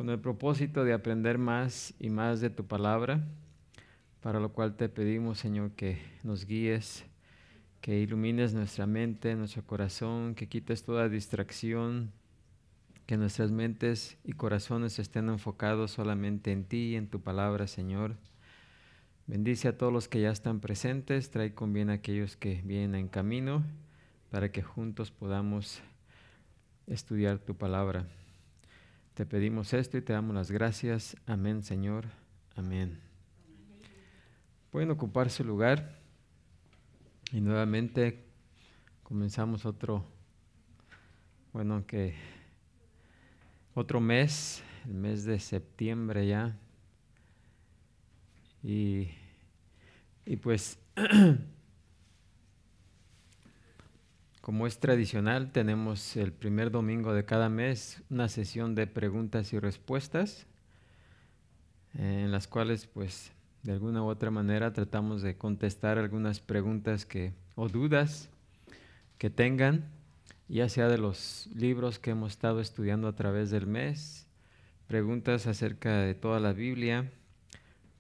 con el propósito de aprender más y más de tu palabra, para lo cual te pedimos, Señor, que nos guíes, que ilumines nuestra mente, nuestro corazón, que quites toda distracción, que nuestras mentes y corazones estén enfocados solamente en ti y en tu palabra, Señor. Bendice a todos los que ya están presentes, trae con bien a aquellos que vienen en camino, para que juntos podamos estudiar tu palabra. Te pedimos esto y te damos las gracias. Amén, Señor. Amén. Pueden ocupar su lugar y nuevamente comenzamos otro mes, el mes de septiembre ya. Y pues, como es tradicional, tenemos el primer domingo de cada mes una sesión de preguntas y respuestas, en las cuales, pues, de alguna u otra manera tratamos de contestar algunas preguntas o dudas que tengan, ya sea de los libros que hemos estado estudiando a través del mes, preguntas acerca de toda la Biblia,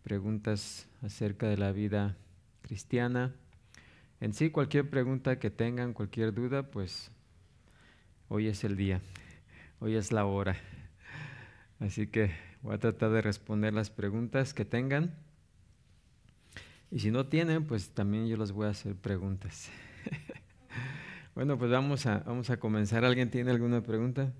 preguntas acerca de la vida cristiana. En sí, cualquier pregunta que tengan, cualquier duda, pues hoy es el día, hoy es la hora. Así que voy a tratar de responder las preguntas que tengan. Y si no tienen, pues también yo les voy a hacer preguntas. Bueno, pues vamos a comenzar. ¿Alguien tiene alguna pregunta?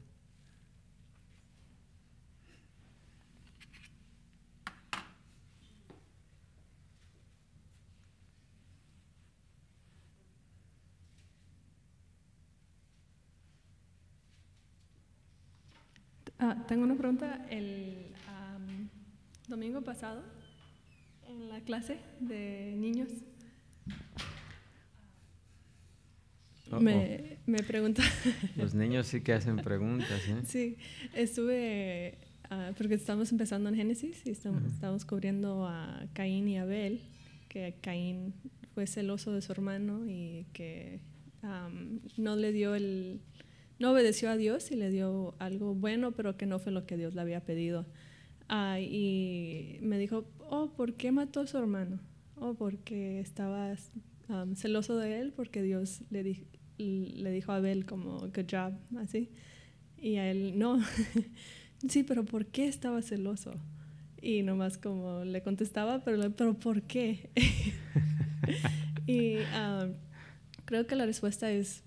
Tengo una pregunta. El domingo pasado, en la clase de niños, me pregunta. Los niños sí que hacen preguntas, ¿eh? Sí, estuve, porque estamos empezando en Génesis y estamos cubriendo a Caín y Abel, que Caín fue celoso de su hermano y que no obedeció a Dios y le dio algo bueno, pero que no fue lo que Dios le había pedido. Y me dijo, ¿por qué mató a su hermano? Porque estaba celoso de él, porque Dios le dijo a Abel como, good job, así. Y a él, no. Sí, pero ¿por qué estaba celoso? Y nomás como le contestaba, pero ¿por qué? Y creo que la respuesta es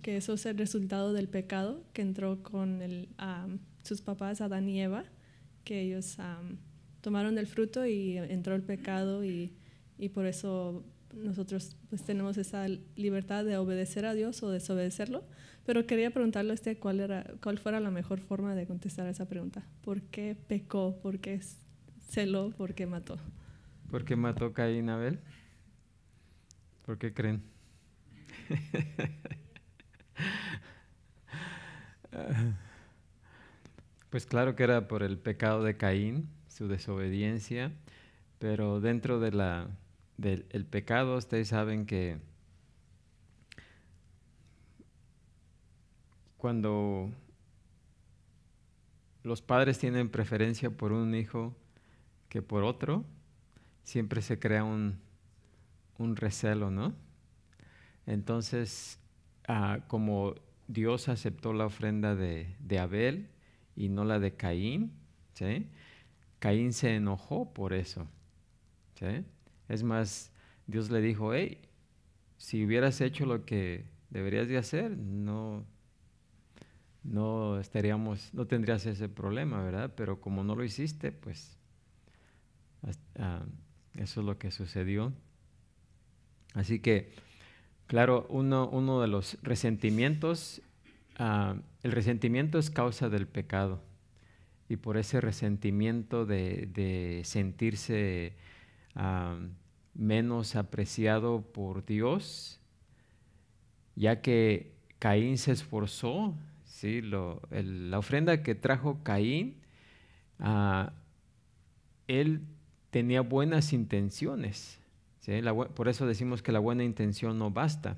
que eso es el resultado del pecado que entró con sus papás, Adán y Eva, que ellos tomaron el fruto y entró el pecado y por eso nosotros pues tenemos esa libertad de obedecer a Dios o desobedecerlo. Pero quería preguntarle a usted cuál fuera la mejor forma de contestar a esa pregunta. ¿Por qué pecó? ¿Por qué celó? ¿Por qué mató? ¿Por qué mató Caín a Abel? ¿Por qué creen? Pues claro que era por el pecado de Caín, su desobediencia, pero dentro del pecado ustedes saben que cuando los padres tienen preferencia por un hijo que por otro, siempre se crea un recelo, ¿no? Entonces, como Dios aceptó la ofrenda de Abel y no la de Caín, ¿sí? Caín se enojó por eso, ¿sí? Es más, Dios le dijo, hey, si hubieras hecho lo que deberías de hacer, no tendrías ese problema, ¿verdad? Pero como no lo hiciste, pues eso es lo que sucedió. Así que, claro, uno de los resentimientos, el resentimiento es causa del pecado. Y por ese resentimiento de sentirse menos apreciado por Dios, ya que Caín se esforzó, ¿sí? La ofrenda que trajo Caín, él tenía buenas intenciones, ¿sí? Por eso decimos que la buena intención no basta,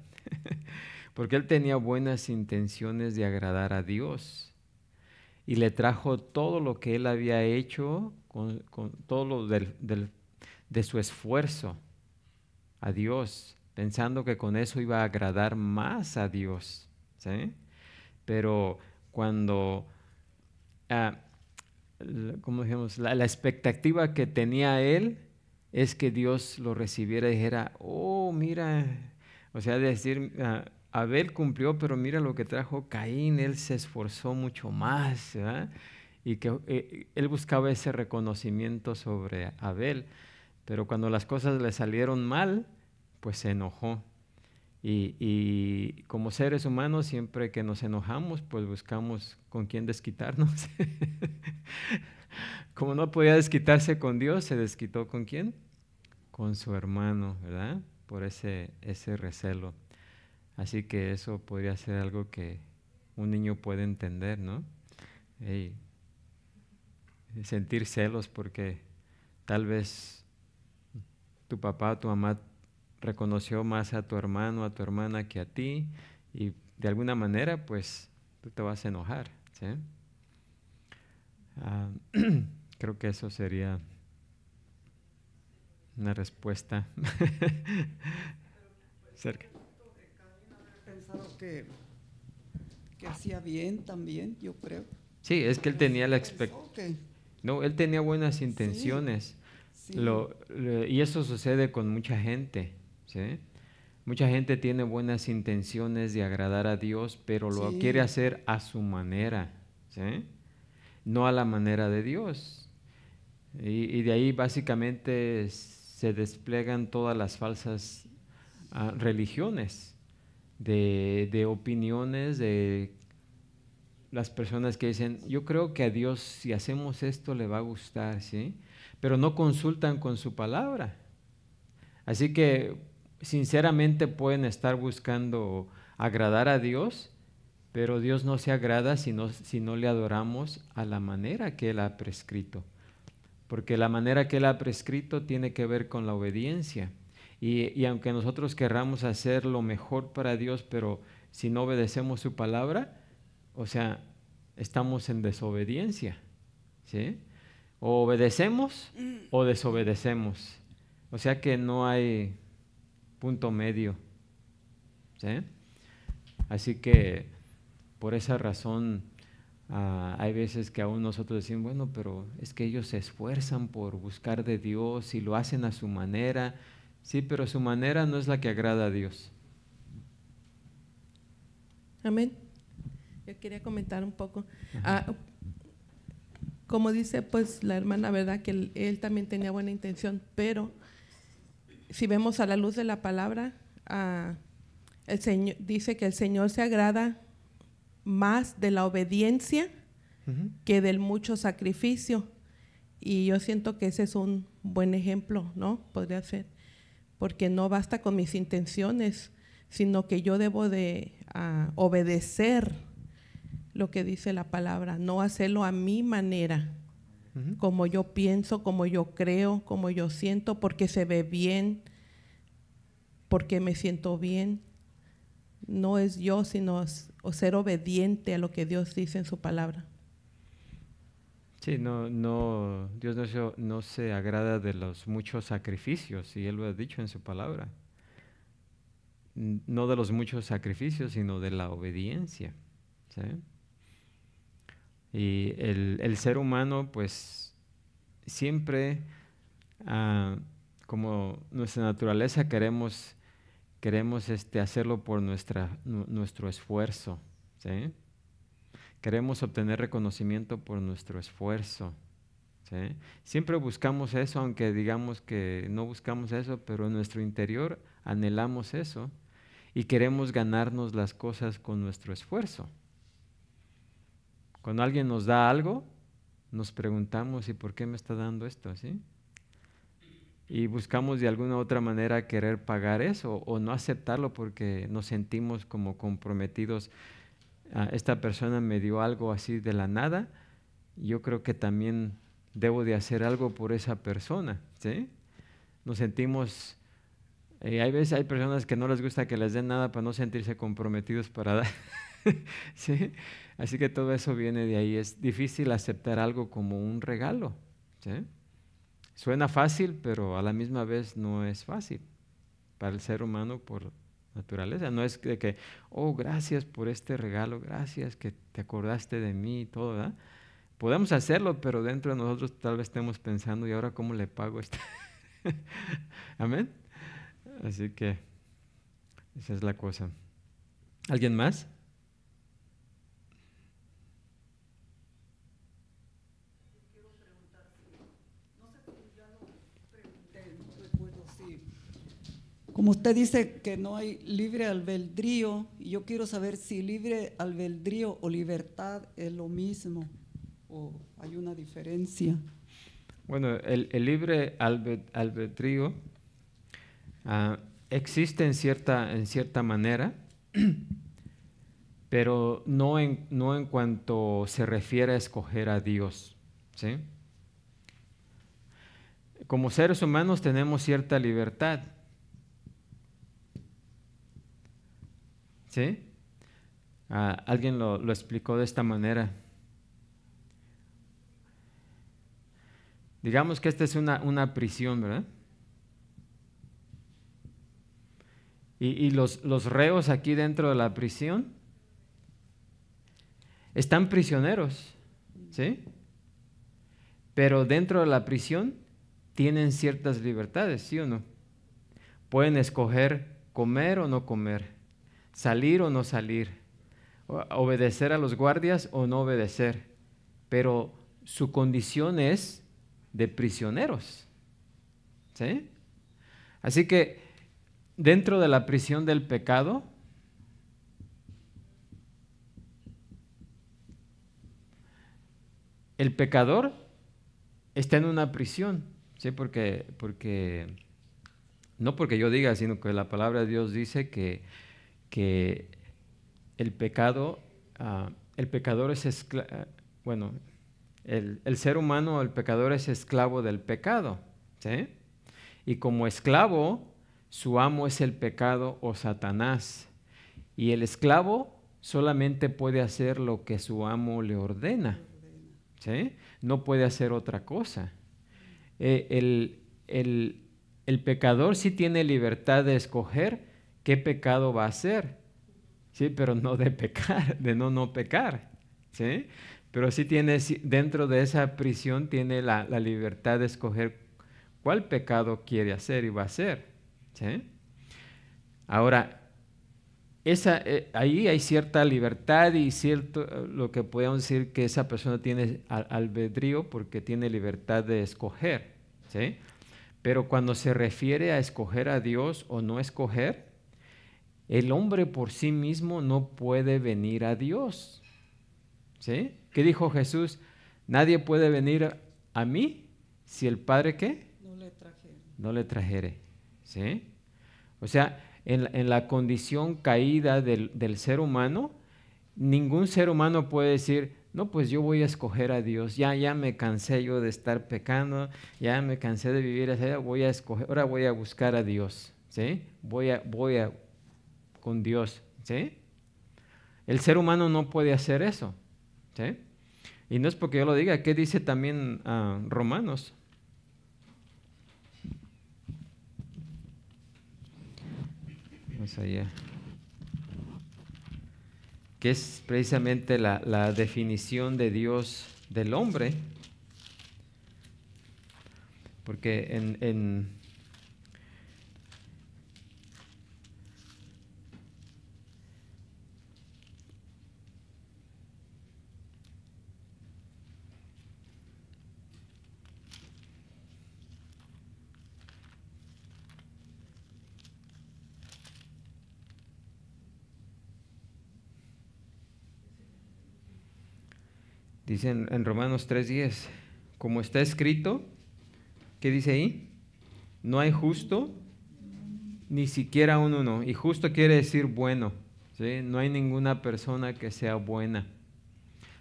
porque él tenía buenas intenciones de agradar a Dios. y le trajo todo lo que él había hecho, con todo lo de su esfuerzo a Dios, pensando que con eso iba a agradar más a Dios, ¿sí? Pero cuando, ah, como dijimos, la expectativa que tenía él es que Dios lo recibiera y dijera, oh, mira, o sea, decir, Abel cumplió, pero mira lo que trajo Caín, él se esforzó mucho más, ¿verdad? Y que él buscaba ese reconocimiento sobre Abel, pero cuando las cosas le salieron mal, pues se enojó. Y como seres humanos, siempre que nos enojamos, pues buscamos con quién desquitarnos. Como no podía desquitarse con Dios, se desquitó ¿con quién? Con su hermano, ¿verdad? Por ese recelo. Así que eso podría ser algo que un niño puede entender, ¿no? Ey, sentir celos porque tal vez tu papá o tu mamá reconoció más a tu hermano, a tu hermana que a ti, y de alguna manera, pues, tú te vas a enojar, ¿sí? Creo que eso sería una respuesta. Cerca. Pensado que hacía bien también, yo creo. Sí, es que él tenía la expectativa. Que No, él tenía buenas sí, intenciones. sí, Y eso sucede con mucha gente, ¿sí? Mucha gente tiene buenas intenciones de agradar a Dios, pero lo quiere sí, hacer a su manera, ¿sí? No a la manera de Dios. Y de ahí básicamente se desplegan todas las falsas religiones, de opiniones, de las personas que dicen, yo creo que a Dios si hacemos esto le va a gustar, ¿sí? Pero no consultan con su palabra. Así que sinceramente pueden estar buscando agradar a Dios, pero Dios no se agrada si no le adoramos a la manera que Él ha prescrito. Porque la manera que Él ha prescrito tiene que ver con la obediencia. Y aunque nosotros querramos hacer lo mejor para Dios, pero si no obedecemos su palabra, o sea, estamos en desobediencia, ¿sí? O obedecemos o desobedecemos. O sea que no hay punto medio, ¿sí? Así que por esa razón hay veces que aún nosotros decimos, bueno, pero es que ellos se esfuerzan por buscar de Dios y lo hacen a su manera. Sí, pero su manera no es la que agrada a Dios. Amén. Yo quería comentar un poco. Como dice pues la hermana, ¿verdad? Que él también tenía buena intención, pero si vemos a la luz de la palabra, el Señor dice que el Señor se agrada más de la obediencia que del mucho sacrificio. Y yo siento que ese es un buen ejemplo, ¿no? Podría ser. Porque no basta con mis intenciones, sino que yo debo de obedecer lo que dice la palabra, no hacerlo a mi manera, como yo pienso, como yo creo, como yo siento, porque se ve bien, porque me siento bien. No es yo, sino ser obediente a lo que Dios dice en su palabra. Sí, Dios no se agrada de los muchos sacrificios, y Él lo ha dicho en su palabra. No de los muchos sacrificios, sino de la obediencia, ¿sí? Y el ser humano, pues, siempre, como nuestra naturaleza, queremos hacerlo por nuestro esfuerzo, ¿sí? Queremos obtener reconocimiento por nuestro esfuerzo, ¿sí? Siempre buscamos eso, aunque digamos que no buscamos eso, pero en nuestro interior anhelamos eso y queremos ganarnos las cosas con nuestro esfuerzo. Cuando alguien nos da algo, nos preguntamos, ¿y por qué me está dando esto? ¿Sí? Y buscamos de alguna u otra manera querer pagar eso o no aceptarlo porque nos sentimos como comprometidos. Esta persona me dio algo así de la nada, yo creo que también debo de hacer algo por esa persona, ¿sí? Nos sentimos, hay veces hay personas que no les gusta que les den nada para no sentirse comprometidos para dar. ¿Sí? Así que todo eso viene de ahí. Es difícil aceptar algo como un regalo. ¿Sí? Suena fácil, pero a la misma vez no es fácil para el ser humano por naturaleza. No es de que, oh, gracias por este regalo, gracias que te acordaste de mí y todo, ¿verdad? Podemos hacerlo, pero dentro de nosotros tal vez estemos pensando, ¿y ahora cómo le pago esto? Amén. Así que esa es la cosa. ¿Alguien más? Quiero preguntar no sé si ya lo pregunté, no recuerdo si. Como usted dice que no hay libre albedrío, y yo quiero saber si libre albedrío o libertad es lo mismo o hay una diferencia. Bueno, el libre albedrío existe en cierta manera, pero no en cuanto se refiere a escoger a Dios, ¿sí? Como seres humanos tenemos cierta libertad, ¿sí? Alguien lo explicó de esta manera. Digamos que esta es una prisión, ¿verdad? Y los reos aquí dentro de la prisión están prisioneros, ¿sí? Pero dentro de la prisión tienen ciertas libertades, ¿sí o no? Pueden escoger comer o no comer, salir o no salir, obedecer a los guardias o no obedecer, pero su condición es de prisioneros, ¿sí? Así que dentro de la prisión del pecado, el pecador está en una prisión, ¿sí? Porque no porque yo diga, sino que la palabra de Dios dice que el pecador es bueno, el ser humano, el pecador es esclavo del pecado, ¿sí? Y como esclavo, su amo es el pecado o Satanás. Y el esclavo solamente puede hacer lo que su amo le ordena, ¿sí? No puede hacer otra cosa. El pecador sí tiene libertad de escoger qué pecado va a hacer, ¿sí? Pero no de pecar, de no pecar, ¿sí? Pero sí tiene, dentro de esa prisión tiene la libertad de escoger cuál pecado quiere hacer y va a hacer, ¿sí? Ahora, ahí hay cierta libertad y cierto, lo que podemos decir que esa persona tiene albedrío porque tiene libertad de escoger, ¿sí? Pero cuando se refiere a escoger a Dios o no escoger, el hombre por sí mismo no puede venir a Dios, ¿sí? ¿Qué dijo Jesús? Nadie puede venir a mí si el Padre, ¿qué? No le trajere, ¿sí? O sea, en la condición caída del ser humano, ningún ser humano puede decir, no, pues yo voy a escoger a Dios, ya me cansé yo de estar pecando, ya me cansé de vivir así, voy a escoger, ahora voy a buscar a Dios, ¿sí? Voy con Dios, ¿sí? El ser humano no puede hacer eso, ¿sí? Y no es porque yo lo diga, ¿qué dice también Romanos? Vamos allá. Que es precisamente la definición de Dios del hombre, porque dice en Romanos 3:10, como está escrito, ¿qué dice ahí? No hay justo, ni siquiera uno. Y justo quiere decir bueno, ¿sí? No hay ninguna persona que sea buena.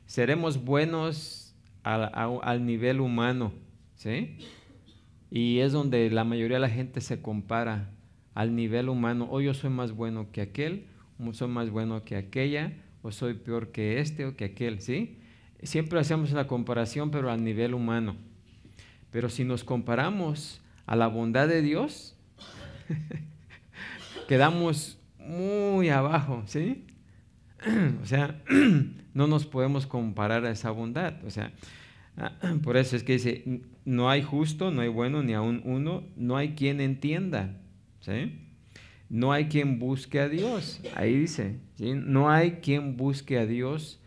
Seremos buenos al nivel humano, ¿sí? Y es donde la mayoría de la gente se compara al nivel humano. Oh, yo soy más bueno que aquel, soy más bueno que aquella, o soy peor que este o que aquel, ¿sí? Siempre hacemos la comparación, pero a nivel humano. Pero si nos comparamos a la bondad de Dios, quedamos muy abajo, ¿sí? O sea, no nos podemos comparar a esa bondad. O sea, por eso es que dice, no hay justo, no hay bueno, ni aun uno, no hay quien entienda, ¿sí? No hay quien busque a Dios. Ahí dice, ¿sí? No hay quien busque a Dios,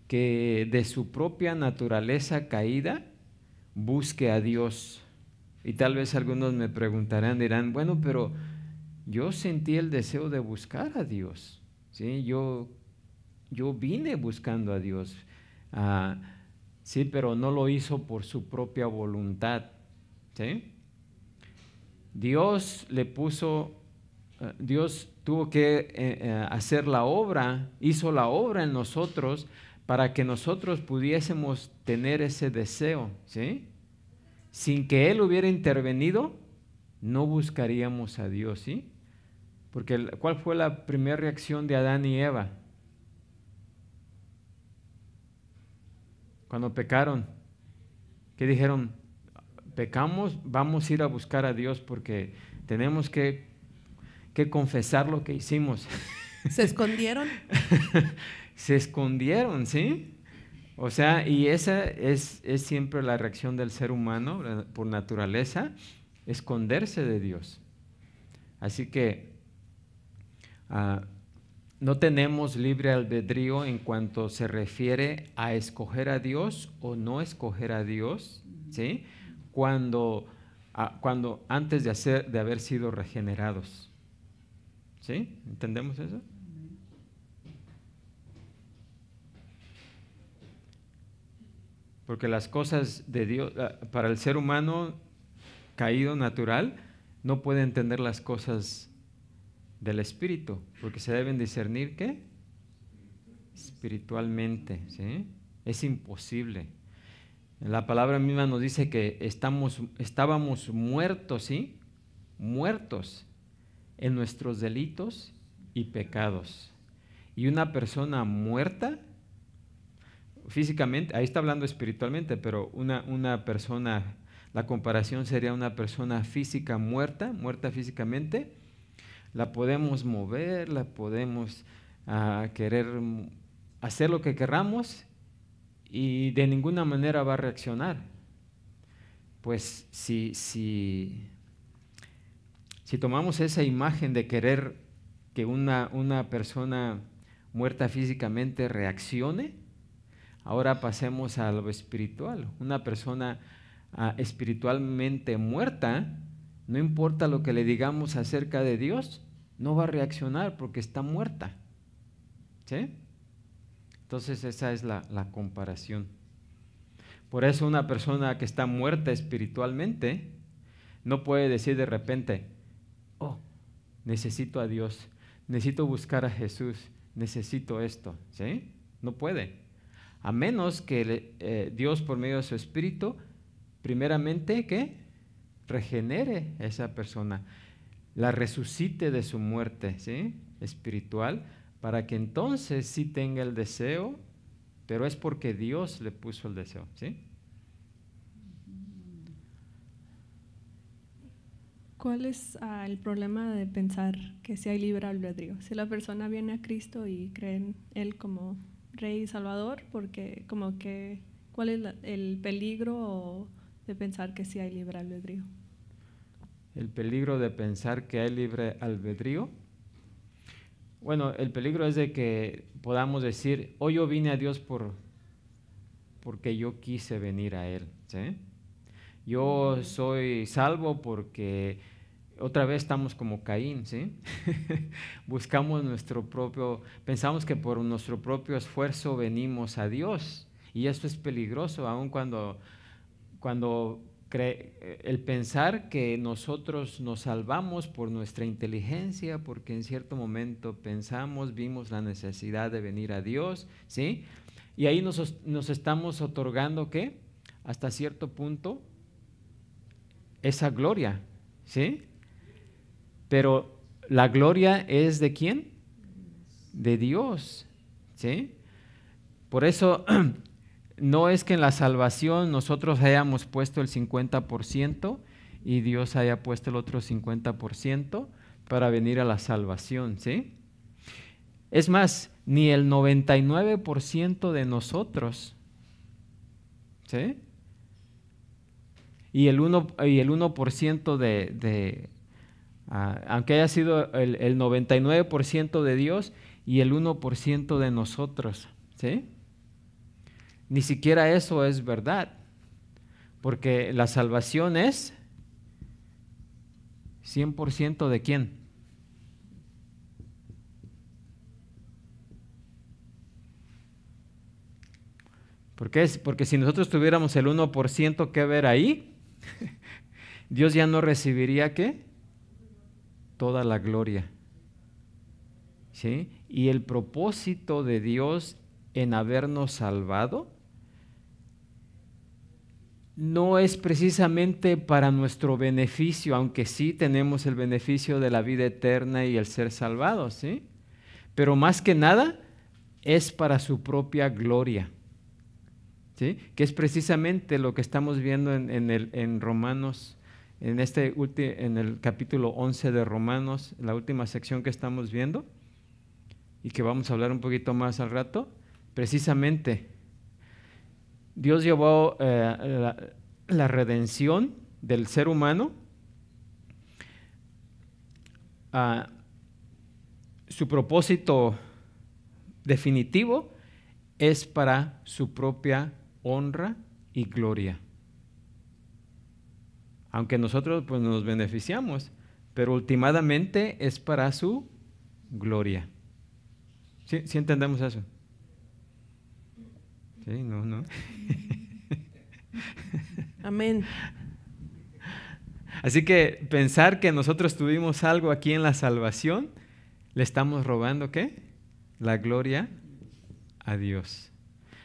que de su propia naturaleza caída busque a Dios. Y tal vez algunos me preguntarán, dirán, bueno, pero yo sentí el deseo de buscar a Dios, ¿sí? Yo vine buscando a Dios, sí, pero no lo hizo por su propia voluntad, ¿sí? Dios tuvo que hacer la obra, hizo la obra en nosotros para que nosotros pudiésemos tener ese deseo, ¿sí? Sin que Él hubiera intervenido, no buscaríamos a Dios, ¿sí? Porque ¿cuál fue la primera reacción de Adán y Eva? Cuando pecaron, ¿qué dijeron? Pecamos, vamos a ir a buscar a Dios porque tenemos que confesar lo que hicimos. ¿Se escondieron? Se escondieron, ¿sí? O sea, y esa es siempre la reacción del ser humano por naturaleza, esconderse de Dios. Así que no tenemos libre albedrío en cuanto se refiere a escoger a Dios o no escoger a Dios, ¿sí? Cuando antes de haber sido regenerados, ¿sí? ¿Entendemos eso? Porque las cosas de Dios, para el ser humano caído natural, no puede entender las cosas del Espíritu, porque se deben discernir, ¿qué? Espiritualmente, ¿sí? Es imposible. La palabra misma nos dice que estábamos muertos, ¿sí? Muertos en nuestros delitos y pecados. Y una persona muerta, físicamente, ahí está hablando espiritualmente, pero una persona, la comparación sería una persona física muerta físicamente, la podemos mover, la podemos querer hacer lo que querramos y de ninguna manera va a reaccionar. Pues si tomamos esa imagen de querer que una persona muerta físicamente reaccione, ahora pasemos a lo espiritual. Una persona espiritualmente muerta, no importa lo que le digamos acerca de Dios, no va a reaccionar porque está muerta, ¿sí? Entonces esa es la comparación. Por eso una persona que está muerta espiritualmente no puede decir de repente, oh, necesito a Dios, necesito buscar a Jesús, necesito esto, ¿sí? No puede. A menos que Dios por medio de su Espíritu, primeramente, ¿qué? Regenere a esa persona, la resucite de su muerte, ¿sí? Espiritual, para que entonces sí tenga el deseo, pero es porque Dios le puso el deseo, ¿sí? ¿Cuál es el problema de pensar que sí hay libre albedrío? Si la persona viene a Cristo y cree en Él como Rey y Salvador, porque como que, ¿cuál es el peligro de pensar que sí hay libre albedrío? El peligro de pensar que hay libre albedrío. Bueno, el peligro es de que podamos decir, oh, yo vine a Dios porque yo quise venir a Él, ¿sí? Yo soy salvo porque otra vez estamos como Caín, ¿sí? Buscamos pensamos que por nuestro propio esfuerzo venimos a Dios, y esto es peligroso, aun cuando el pensar que nosotros nos salvamos por nuestra inteligencia, porque en cierto momento vimos la necesidad de venir a Dios, ¿sí? Y ahí nos estamos otorgando, ¿qué? Hasta cierto punto, esa gloria, ¿sí? Pero la gloria es ¿de quién? De Dios. ¿sí? Por eso no es que en la salvación nosotros hayamos puesto el 50% y Dios haya puesto el otro 50% para venir a la salvación, ¿sí? Es más, ni el 99% de nosotros, ¿sí? Y el 1% aunque haya sido el 99% de Dios y el 1% de nosotros, ¿sí? Ni siquiera eso es verdad, porque la salvación es 100% de ¿quién? Porque si nosotros tuviéramos el 1% que ver ahí, Dios ya no recibiría ¿qué? Toda la gloria, ¿sí? Y el propósito de Dios en habernos salvado no es precisamente para nuestro beneficio, aunque sí tenemos el beneficio de la vida eterna y el ser salvados, ¿sí? Pero más que nada es para su propia gloria, ¿sí? Que es precisamente lo que estamos viendo en Romanos, en el capítulo 11 de Romanos, la última sección que estamos viendo y que vamos a hablar un poquito más al rato. Precisamente Dios llevó la redención del ser humano a su propósito definitivo es para su propia honra y gloria. Aunque nosotros pues nos beneficiamos, pero últimamente es para su gloria. ¿Sí entendemos eso? Sí, no. Amén. Así que pensar que nosotros tuvimos algo aquí en la salvación, le estamos robando ¿qué? La gloria a Dios.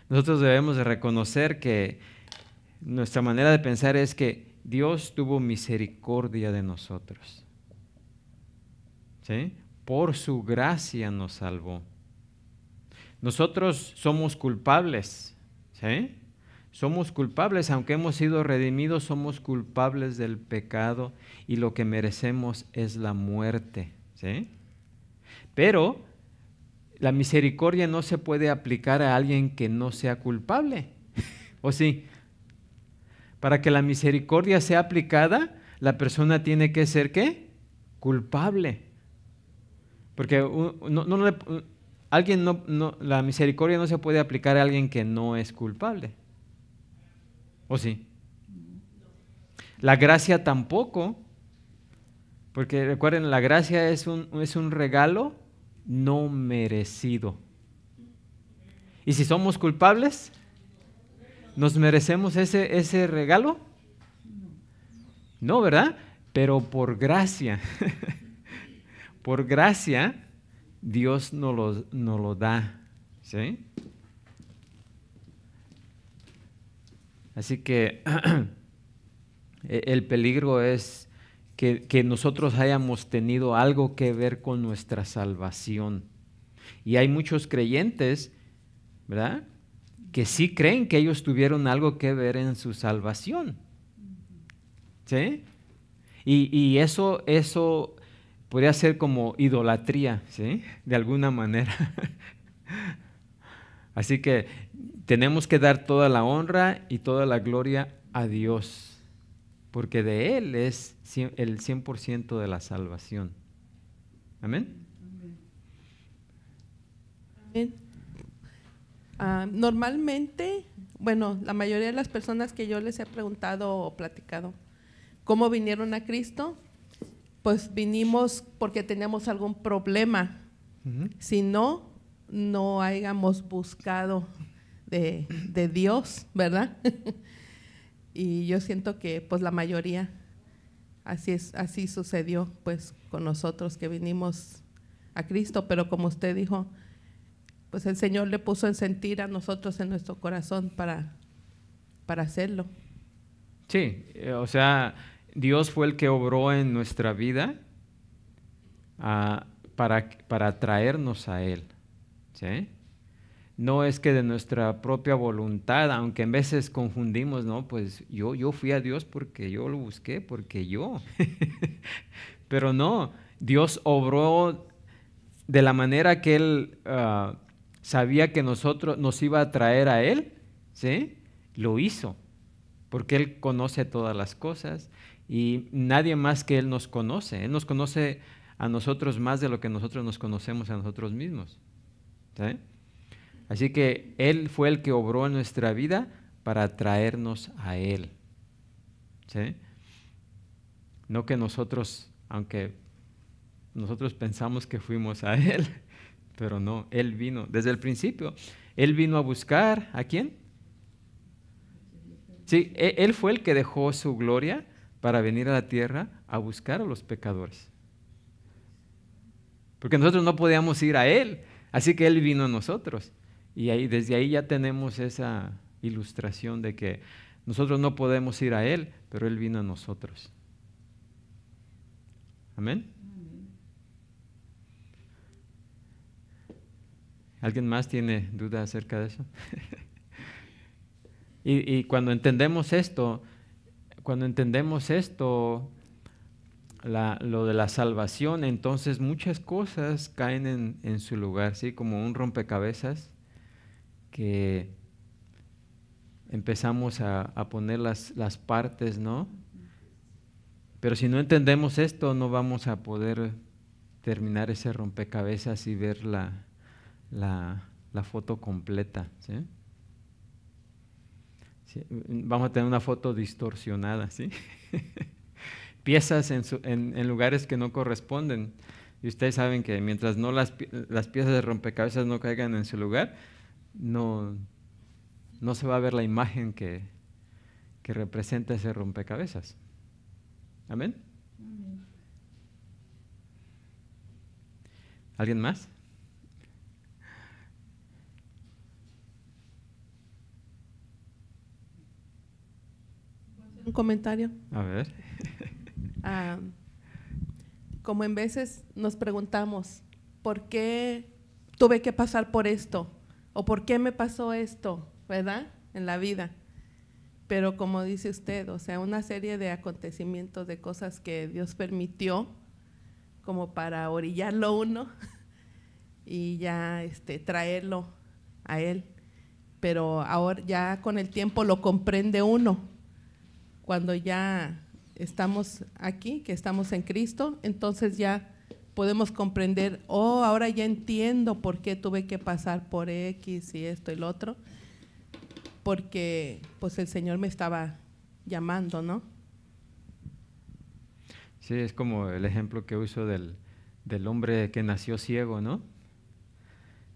Nosotros debemos de reconocer que nuestra manera de pensar es que Dios tuvo misericordia de nosotros, ¿sí? Por su gracia nos salvó. Nosotros somos culpables, ¿sí? Somos culpables, aunque hemos sido redimidos, somos culpables del pecado y lo que merecemos es la muerte, ¿sí? Pero la misericordia no se puede aplicar a alguien que no sea culpable, ¿o sí? Para que la misericordia sea aplicada, la persona tiene que ser ¿qué? Culpable. Porque la misericordia no se puede aplicar a alguien que no es culpable. ¿O sí? La gracia tampoco, porque recuerden, la gracia es un regalo no merecido. Y si somos culpables, ¿nos merecemos ese regalo? No, ¿verdad? Pero por gracia, por gracia, Dios nos lo da, ¿sí? Así que el peligro es que nosotros hayamos tenido algo que ver con nuestra salvación. Y hay muchos creyentes, ¿verdad?, que sí creen que ellos tuvieron algo que ver en su salvación, ¿sí? Y eso podría ser como idolatría, ¿sí? De alguna manera. Así que tenemos que dar toda la honra y toda la gloria a Dios, porque de Él es el 100% de la salvación. ¿Amén? Amén. Normalmente, bueno, la mayoría de las personas que yo les he preguntado o platicado cómo vinieron a Cristo, pues vinimos porque teníamos algún problema. Uh-huh. Si no hayamos buscado de Dios, ¿verdad? Y yo siento que pues la mayoría así sucedió pues con nosotros que vinimos a Cristo, pero como usted dijo, pues el Señor le puso en sentir a nosotros en nuestro corazón para hacerlo. Sí, o sea, Dios fue el que obró en nuestra vida para traernos a Él, ¿sí? no es que de nuestra propia voluntad, aunque en veces confundimos, ¿no? Pues yo fui a Dios porque yo lo busqué, porque yo. Pero no, Dios obró de la manera que Él sabía que nos iba a traer a Él, ¿sí? Lo hizo, porque Él conoce todas las cosas y nadie más que Él nos conoce. Él nos conoce a nosotros más de lo que nosotros nos conocemos a nosotros mismos, ¿sí? Así que Él fue el que obró en nuestra vida para traernos a Él, ¿sí? No que nosotros, aunque nosotros pensamos que fuimos a Él, pero no, Él vino desde el principio. Él vino a buscar, ¿a quién? Sí, Él fue el que dejó su gloria para venir a la tierra a buscar a los pecadores. Porque nosotros no podíamos ir a Él, así que Él vino a nosotros. Y desde ahí ya tenemos esa ilustración de que nosotros no podemos ir a Él, pero Él vino a nosotros. Amén. ¿Alguien más tiene duda acerca de eso? y cuando entendemos esto, lo de la salvación, entonces muchas cosas caen en su lugar, ¿sí? Como un rompecabezas que empezamos a poner las partes, ¿no? Pero si no entendemos esto, no vamos a poder terminar ese rompecabezas y ver la foto completa, ¿sí? Sí, vamos a tener una foto distorsionada, ¿sí? Piezas en lugares que no corresponden. Y ustedes saben que mientras no las piezas de rompecabezas no caigan en su lugar, no se va a ver la imagen que representa ese rompecabezas. ¿Amén? ¿Alguien más? Un comentario. A ver. Como en veces nos preguntamos, ¿por qué tuve que pasar por esto? ¿O por qué me pasó esto? ¿Verdad? En la vida. Pero como dice usted, o sea, una serie de acontecimientos, de cosas que Dios permitió como para orillarlo uno y ya traerlo a Él. Pero ahora ya con el tiempo lo comprende uno. Cuando ya estamos aquí, que estamos en Cristo, entonces ya podemos comprender, ahora ya entiendo por qué tuve que pasar por X y esto y lo otro, porque pues el Señor me estaba llamando, ¿no? Sí, es como el ejemplo que uso del hombre que nació ciego, ¿no?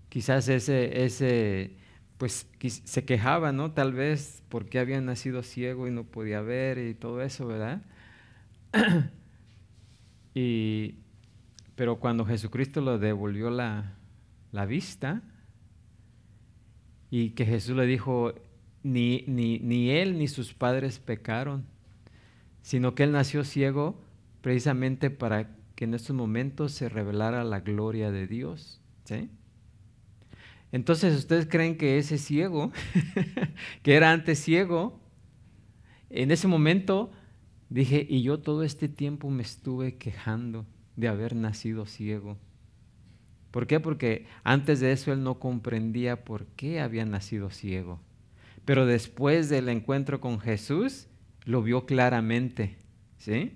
Quizás pues se quejaba, ¿no? Tal vez porque había nacido ciego y no podía ver y todo eso, ¿verdad? Pero cuando Jesucristo le devolvió la vista y que Jesús le dijo, ni él ni sus padres pecaron, sino que él nació ciego precisamente para que en estos momentos se revelara la gloria de Dios, ¿sí? Entonces, ¿ustedes creen que ese ciego, que era antes ciego, en ese momento dije, y yo todo este tiempo me estuve quejando de haber nacido ciego? ¿Por qué? Porque antes de eso él no comprendía por qué había nacido ciego. Pero después del encuentro con Jesús, lo vio claramente, ¿sí?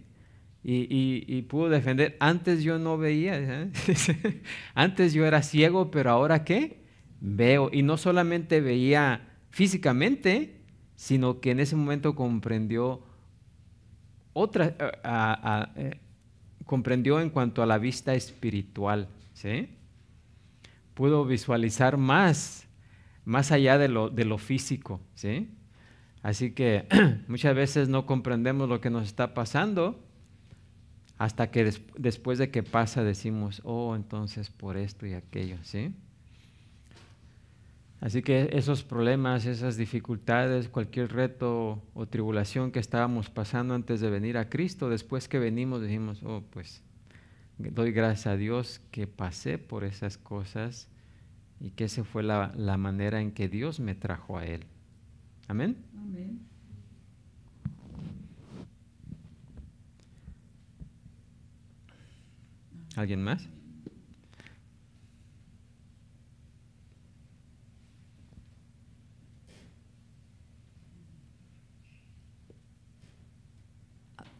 Y pudo defender, antes yo no veía, ¿eh? Antes yo era ciego, pero ahora ¿qué? Veo. Y no solamente veía físicamente, sino que en ese momento comprendió comprendió en cuanto a la vista espiritual, ¿sí? Pudo visualizar más allá de lo físico, ¿sí? Así que muchas veces no comprendemos lo que nos está pasando hasta que después de que pasa decimos, entonces por esto y aquello, ¿sí? Así que esos problemas, esas dificultades, cualquier reto o tribulación que estábamos pasando antes de venir a Cristo, después que venimos dijimos, pues doy gracias a Dios que pasé por esas cosas y que esa fue la manera en que Dios me trajo a Él. Amén. Amén. ¿Alguien más?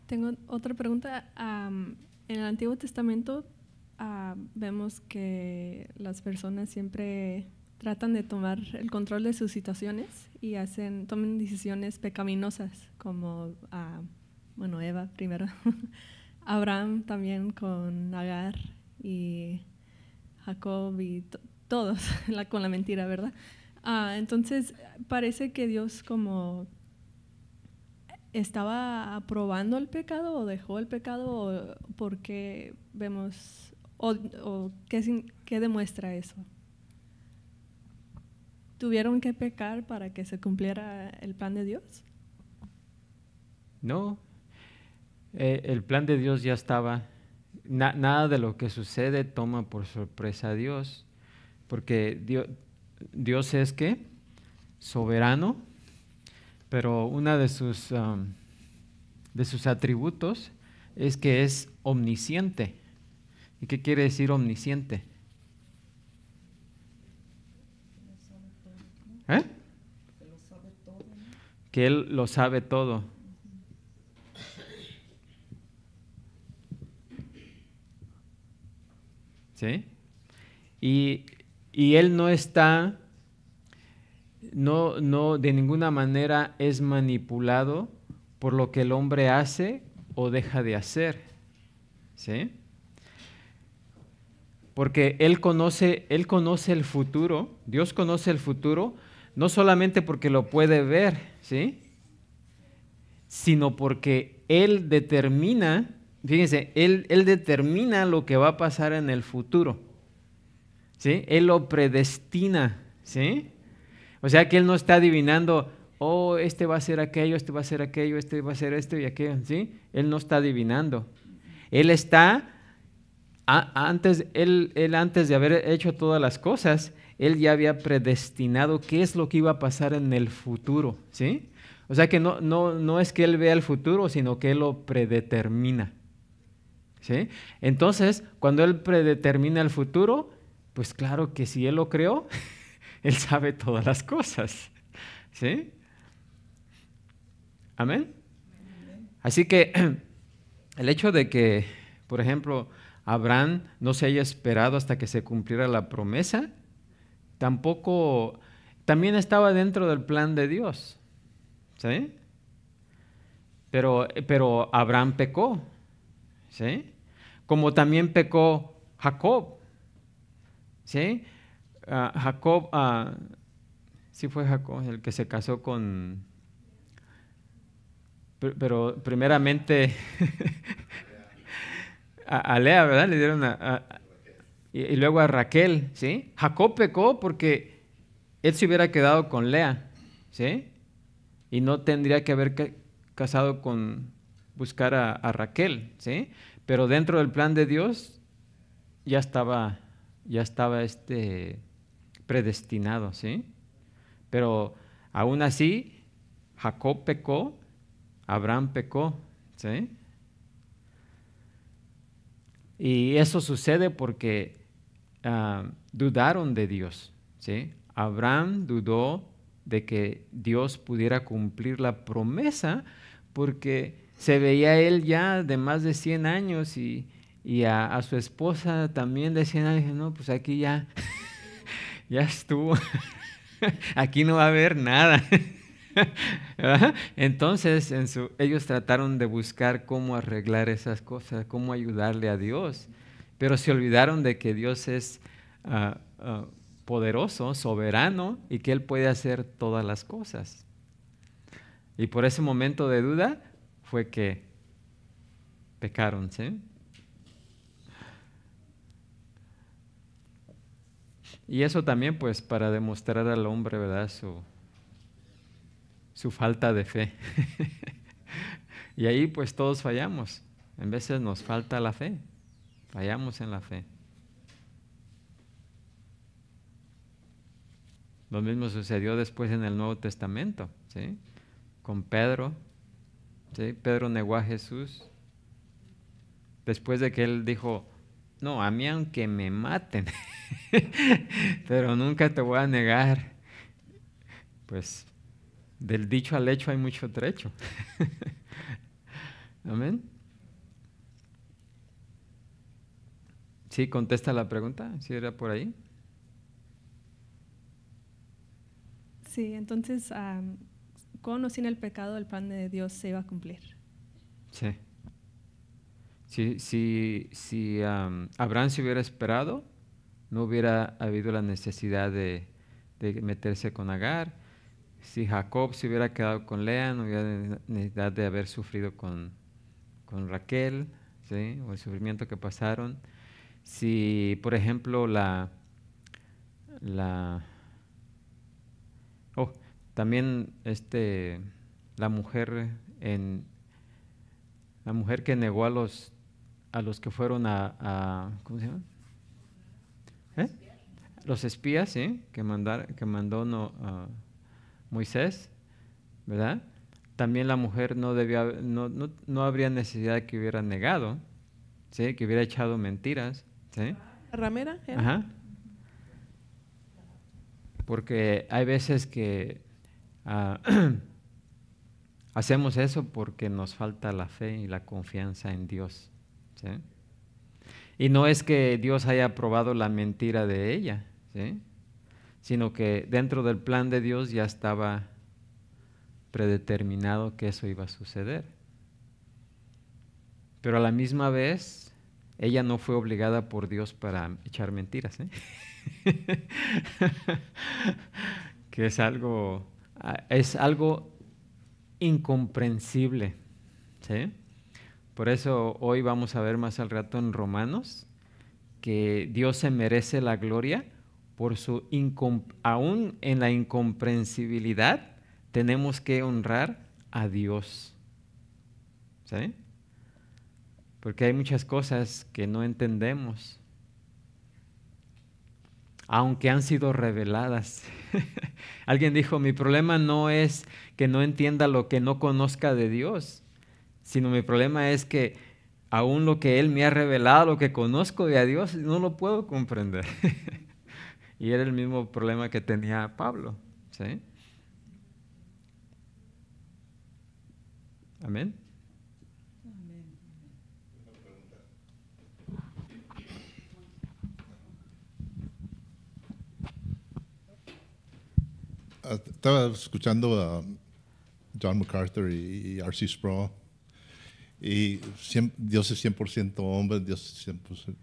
Tengo otra pregunta. En el Antiguo Testamento vemos que las personas siempre tratan de tomar el control de sus situaciones y toman decisiones pecaminosas, como Eva primero, Abraham también con Agar y Jacob y todos con la mentira, ¿verdad? Entonces parece que Dios como estaba aprobando el pecado o dejó el pecado, o porque vemos o qué demuestra eso. ¿Tuvieron que pecar para que se cumpliera el plan de Dios? No, el plan de Dios ya estaba. Nada de lo que sucede toma por sorpresa a Dios, porque Dios es ¿qué? Soberano, pero una de sus atributos es que es omnisciente. ¿Y qué quiere decir omnisciente? Que Él lo sabe todo. ¿Sí? Y Él no está, no de ninguna manera es manipulado por lo que el hombre hace o deja de hacer. ¿Sí? Porque Él conoce el futuro. Dios conoce el futuro, no solamente porque lo puede ver, ¿sí? Sino porque Él determina, fíjense, Él determina lo que va a pasar en el futuro, ¿sí? Él lo predestina, ¿sí? O sea que Él no está adivinando, este va a ser aquello, este va a ser aquello, este va a ser esto y aquello, ¿sí? Él no está adivinando. Él está... Él antes de haber hecho todas las cosas, Él ya había predestinado qué es lo que iba a pasar en el futuro, ¿sí? O sea que no es que Él vea el futuro, sino que Él lo predetermina, ¿sí? Entonces, cuando Él predetermina el futuro, pues claro que si Él lo creó, Él sabe todas las cosas, ¿sí? ¿Amén? Así que el hecho de que, por ejemplo, Abraham no se haya esperado hasta que se cumpliera la promesa, también estaba dentro del plan de Dios, ¿sí? Pero Abraham pecó, ¿sí? Como también pecó Jacob, ¿sí? Jacob, sí fue Jacob el que se casó con... Pero primeramente... a Lea, ¿verdad? Le dieron y luego a Raquel, ¿sí? Jacob pecó porque él se hubiera quedado con Lea, ¿sí? Y no tendría que haber casado buscar a Raquel, ¿sí? Pero dentro del plan de Dios ya estaba predestinado, ¿sí? Pero aún así, Jacob pecó, Abraham pecó, ¿sí? Y eso sucede porque dudaron de Dios, ¿sí? Abraham dudó de que Dios pudiera cumplir la promesa porque se veía él ya de más de 100 años y a su esposa también de 100 años. No, pues aquí ya estuvo, aquí no va a haber nada. Entonces ellos trataron de buscar cómo arreglar esas cosas, cómo ayudarle a Dios, pero se olvidaron de que Dios es poderoso, soberano y que Él puede hacer todas las cosas. Y por ese momento de duda fue que pecaron, ¿sí? Y eso también pues para demostrar al hombre, ¿verdad?, su falta de fe. Y ahí pues todos fallamos. En veces nos falta la fe. Fallamos en la fe. Lo mismo sucedió después en el Nuevo Testamento, ¿sí? Con Pedro, ¿sí? Pedro negó a Jesús después de que él dijo, no, a mí aunque me maten, pero nunca te voy a negar. Pues del dicho al hecho hay mucho trecho. Amén. ¿Sí contesta la pregunta? ¿Sí era por ahí? Sí, entonces, con o sin el pecado, el plan de Dios se iba a cumplir. Sí. Si Abraham se hubiera esperado, no hubiera habido la necesidad de meterse con Agar. Si Jacob se hubiera quedado con Lea, no hubiera necesidad de haber sufrido con Raquel, ¿sí? O el sufrimiento que pasaron. Si, por ejemplo, también la mujer que negó a los que fueron ¿cómo se llama? Los espías, ¿sí? que mandó Moisés, ¿verdad? También la mujer no habría necesidad de que hubiera negado, ¿sí? Que hubiera echado mentiras, ¿sí? ¿Ramera? Ajá. Porque hay veces que hacemos eso porque nos falta la fe y la confianza en Dios, ¿sí? Y no es que Dios haya probado la mentira de ella, ¿sí? Sino que dentro del plan de Dios ya estaba predeterminado que eso iba a suceder. Pero a la misma vez, ella no fue obligada por Dios para echar mentiras, ¿eh? Que es algo incomprensible, ¿sí? Por eso hoy vamos a ver más al rato en Romanos que Dios se merece la gloria por aún en la incomprensibilidad tenemos que honrar a Dios, ¿sí? Porque hay muchas cosas que no entendemos, aunque han sido reveladas. Alguien dijo, mi problema no es que no entienda lo que no conozca de Dios, sino mi problema es que aún lo que Él me ha revelado, lo que conozco de Dios, no lo puedo comprender. Y era el mismo problema que tenía Pablo, ¿sí? Amén. Estaba escuchando a John MacArthur y R.C. Sproul, y Dios es 100% hombre, Dios es 100%.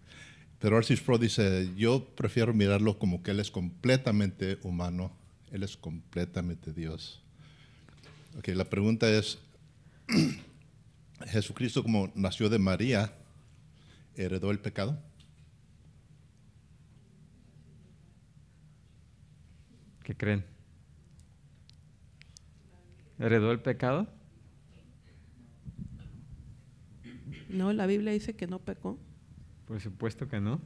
Pero R.C. Sproul dice, yo prefiero mirarlo como que Él es completamente humano, Él es completamente Dios. Okay, la pregunta es, ¿Jesucristo como nació de María, heredó el pecado? ¿Qué creen? ¿Heredó el pecado? No, la Biblia dice que no pecó. Por supuesto que no.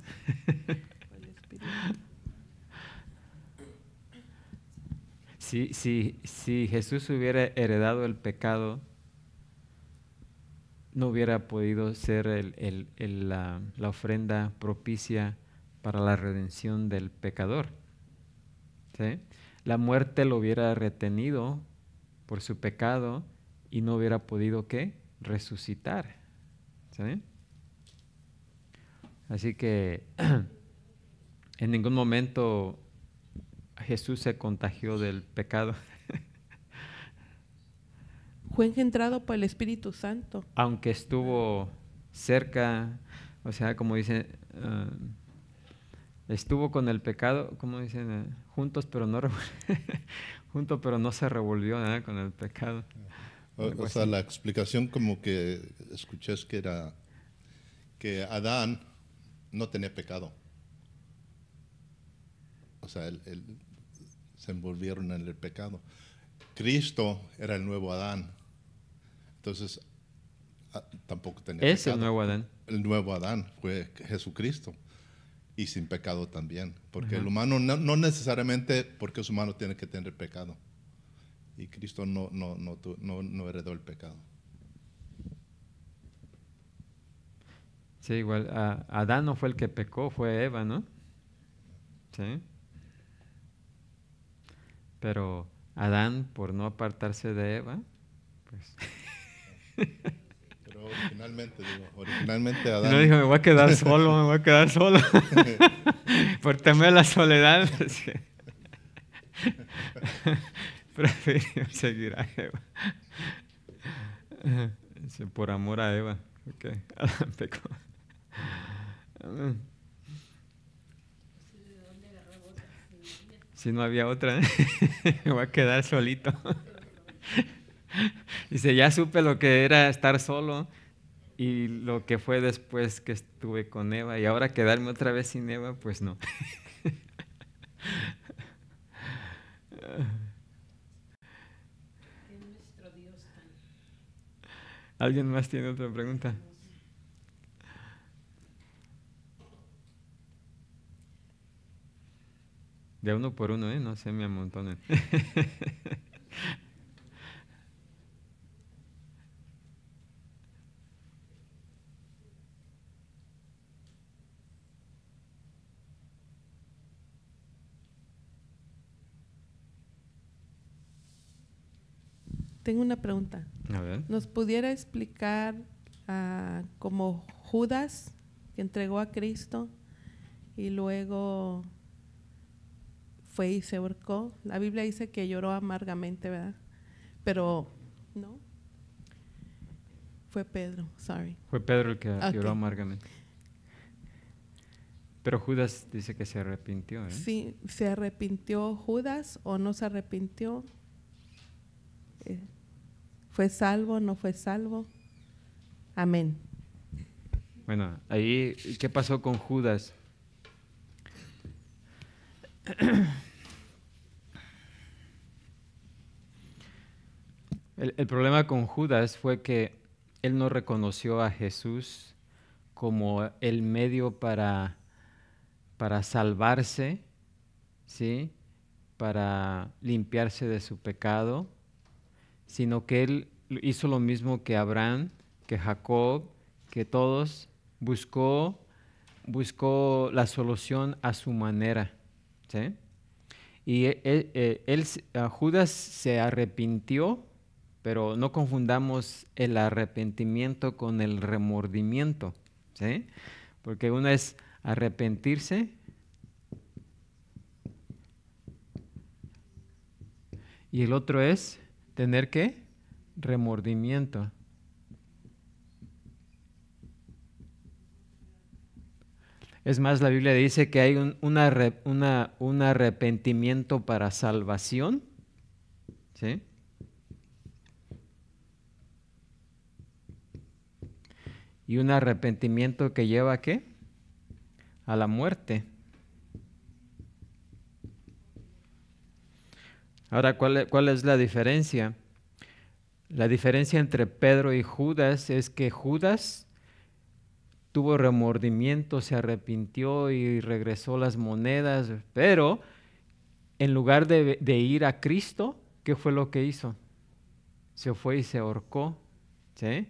Si Jesús hubiera heredado el pecado, no hubiera podido ser la ofrenda propicia para la redención del pecador, ¿sí? La muerte lo hubiera retenido por su pecado y no hubiera podido, ¿qué? Resucitar, ¿sí? Así que en ningún momento Jesús se contagió del pecado. Fue engendrado por el Espíritu Santo. Aunque estuvo cerca, o sea, como dice, estuvo con el pecado, como dicen, juntos pero no se revolvió, ¿no? Con el pecado. O sea, la explicación como que escuché es que era que Adán no tenía pecado. O sea, él se envolvieron en el pecado. Cristo era el nuevo Adán. Entonces, tampoco tenía pecado. Es el nuevo Adán. El nuevo Adán fue Jesucristo. y sin pecado también. Porque Ajá. el humano no necesariamente porque es humano tiene que tener pecado. Y Cristo no heredó el pecado. Sí, igual, Adán no fue el que pecó, fue Eva, ¿no? Sí. Pero Adán, por no apartarse de Eva, pues... Pero originalmente Y no Adán... dijo, me voy a quedar solo, me voy a quedar solo. Por temer la soledad. Prefirió seguir a Eva. Por amor a Eva. Okay. Adán pecó. Si no había otra, me voy a quedar solito. Dice, ya supe lo que era estar solo y lo que fue después que estuve con Eva, y ahora quedarme otra vez sin Eva, pues no. ¿Alguien más tiene otra pregunta? De uno por uno, no se me amontonen. Tengo una pregunta. A ver. ¿Nos pudiera explicar como Judas, que entregó a Cristo y luego fue y se ahorcó? La Biblia dice que lloró amargamente, ¿verdad? Pero, ¿no? Fue Pedro, sorry. Fue Pedro el que Ok. lloró amargamente. Pero Judas dice que se arrepintió, ¿eh? Sí, ¿se arrepintió Judas o no se arrepintió? ¿Fue salvo, no fue salvo? Amén. Bueno, ahí, ¿qué pasó con Judas? El problema con Judas fue que él no reconoció a Jesús como el medio para salvarse, ¿sí? Para limpiarse de su pecado, sino que él hizo lo mismo que Abraham, que Jacob, que todos, buscó la solución a su manera, ¿sí? Y Judas se arrepintió, pero no confundamos el arrepentimiento con el remordimiento, ¿sí? Porque uno es arrepentirse y el otro es tener ¿qué? Remordimiento. Es más, la Biblia dice que hay un arrepentimiento para salvación, ¿sí? Y un arrepentimiento que lleva ¿a qué? A la muerte. Ahora, ¿cuál es la diferencia? La diferencia entre Pedro y Judas es que Judas tuvo remordimiento, se arrepintió y regresó las monedas, pero en lugar de ir a Cristo, ¿qué fue lo que hizo? Se fue y se ahorcó, ¿sí?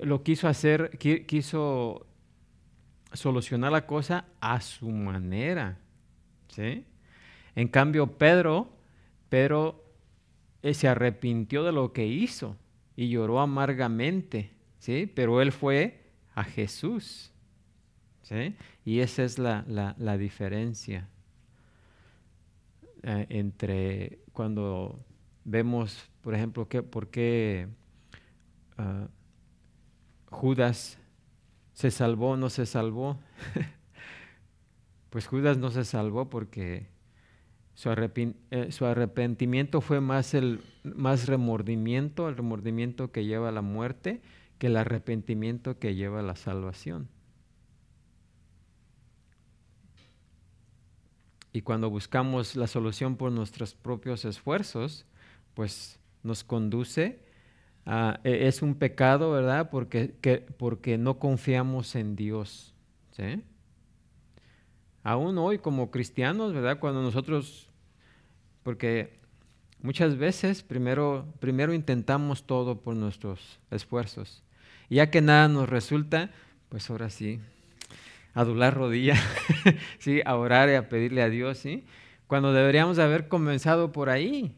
Lo quiso hacer, quiso solucionar la cosa a su manera, ¿sí? En cambio, Pedro se arrepintió de lo que hizo y lloró amargamente, ¿sí? Pero él fue a Jesús, ¿sí? Y esa es la diferencia entre cuando vemos, por ejemplo, por qué Judas se salvó o no se salvó. Pues Judas no se salvó porque su arrepentimiento fue más remordimiento, el remordimiento que lleva a la muerte, que el arrepentimiento que lleva a la salvación. Y cuando buscamos la solución por nuestros propios esfuerzos, pues nos conduce es un pecado, ¿verdad? Porque no confiamos en Dios, ¿sí? Aún hoy como cristianos, ¿verdad? Cuando nosotros, porque muchas veces primero intentamos todo por nuestros esfuerzos. Y ya que nada nos resulta, pues ahora sí, a doblar rodilla, ¿sí? A orar y a pedirle a Dios, ¿sí? Cuando deberíamos de haber comenzado por ahí,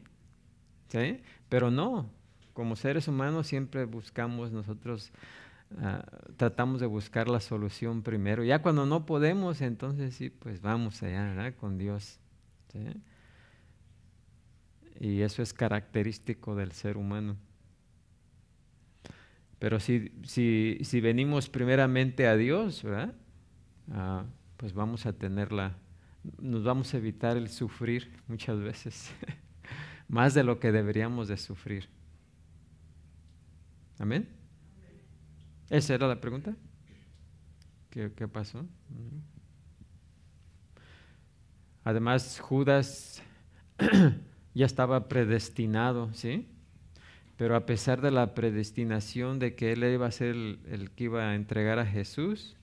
¿sí? Pero no, como seres humanos siempre buscamos nosotros, tratamos de buscar la solución primero. Ya cuando no podemos, entonces sí, pues vamos allá, ¿verdad? Con Dios, ¿sí? Y eso es característico del ser humano. Pero si venimos primeramente a Dios, ¿verdad? Pues vamos a nos vamos a evitar el sufrir muchas veces, más de lo que deberíamos de sufrir. ¿Amén? ¿Esa era la pregunta? ¿Qué pasó? Además, Judas ya estaba predestinado, ¿sí? Pero a pesar de la predestinación de que él iba a ser el que iba a entregar a Jesús,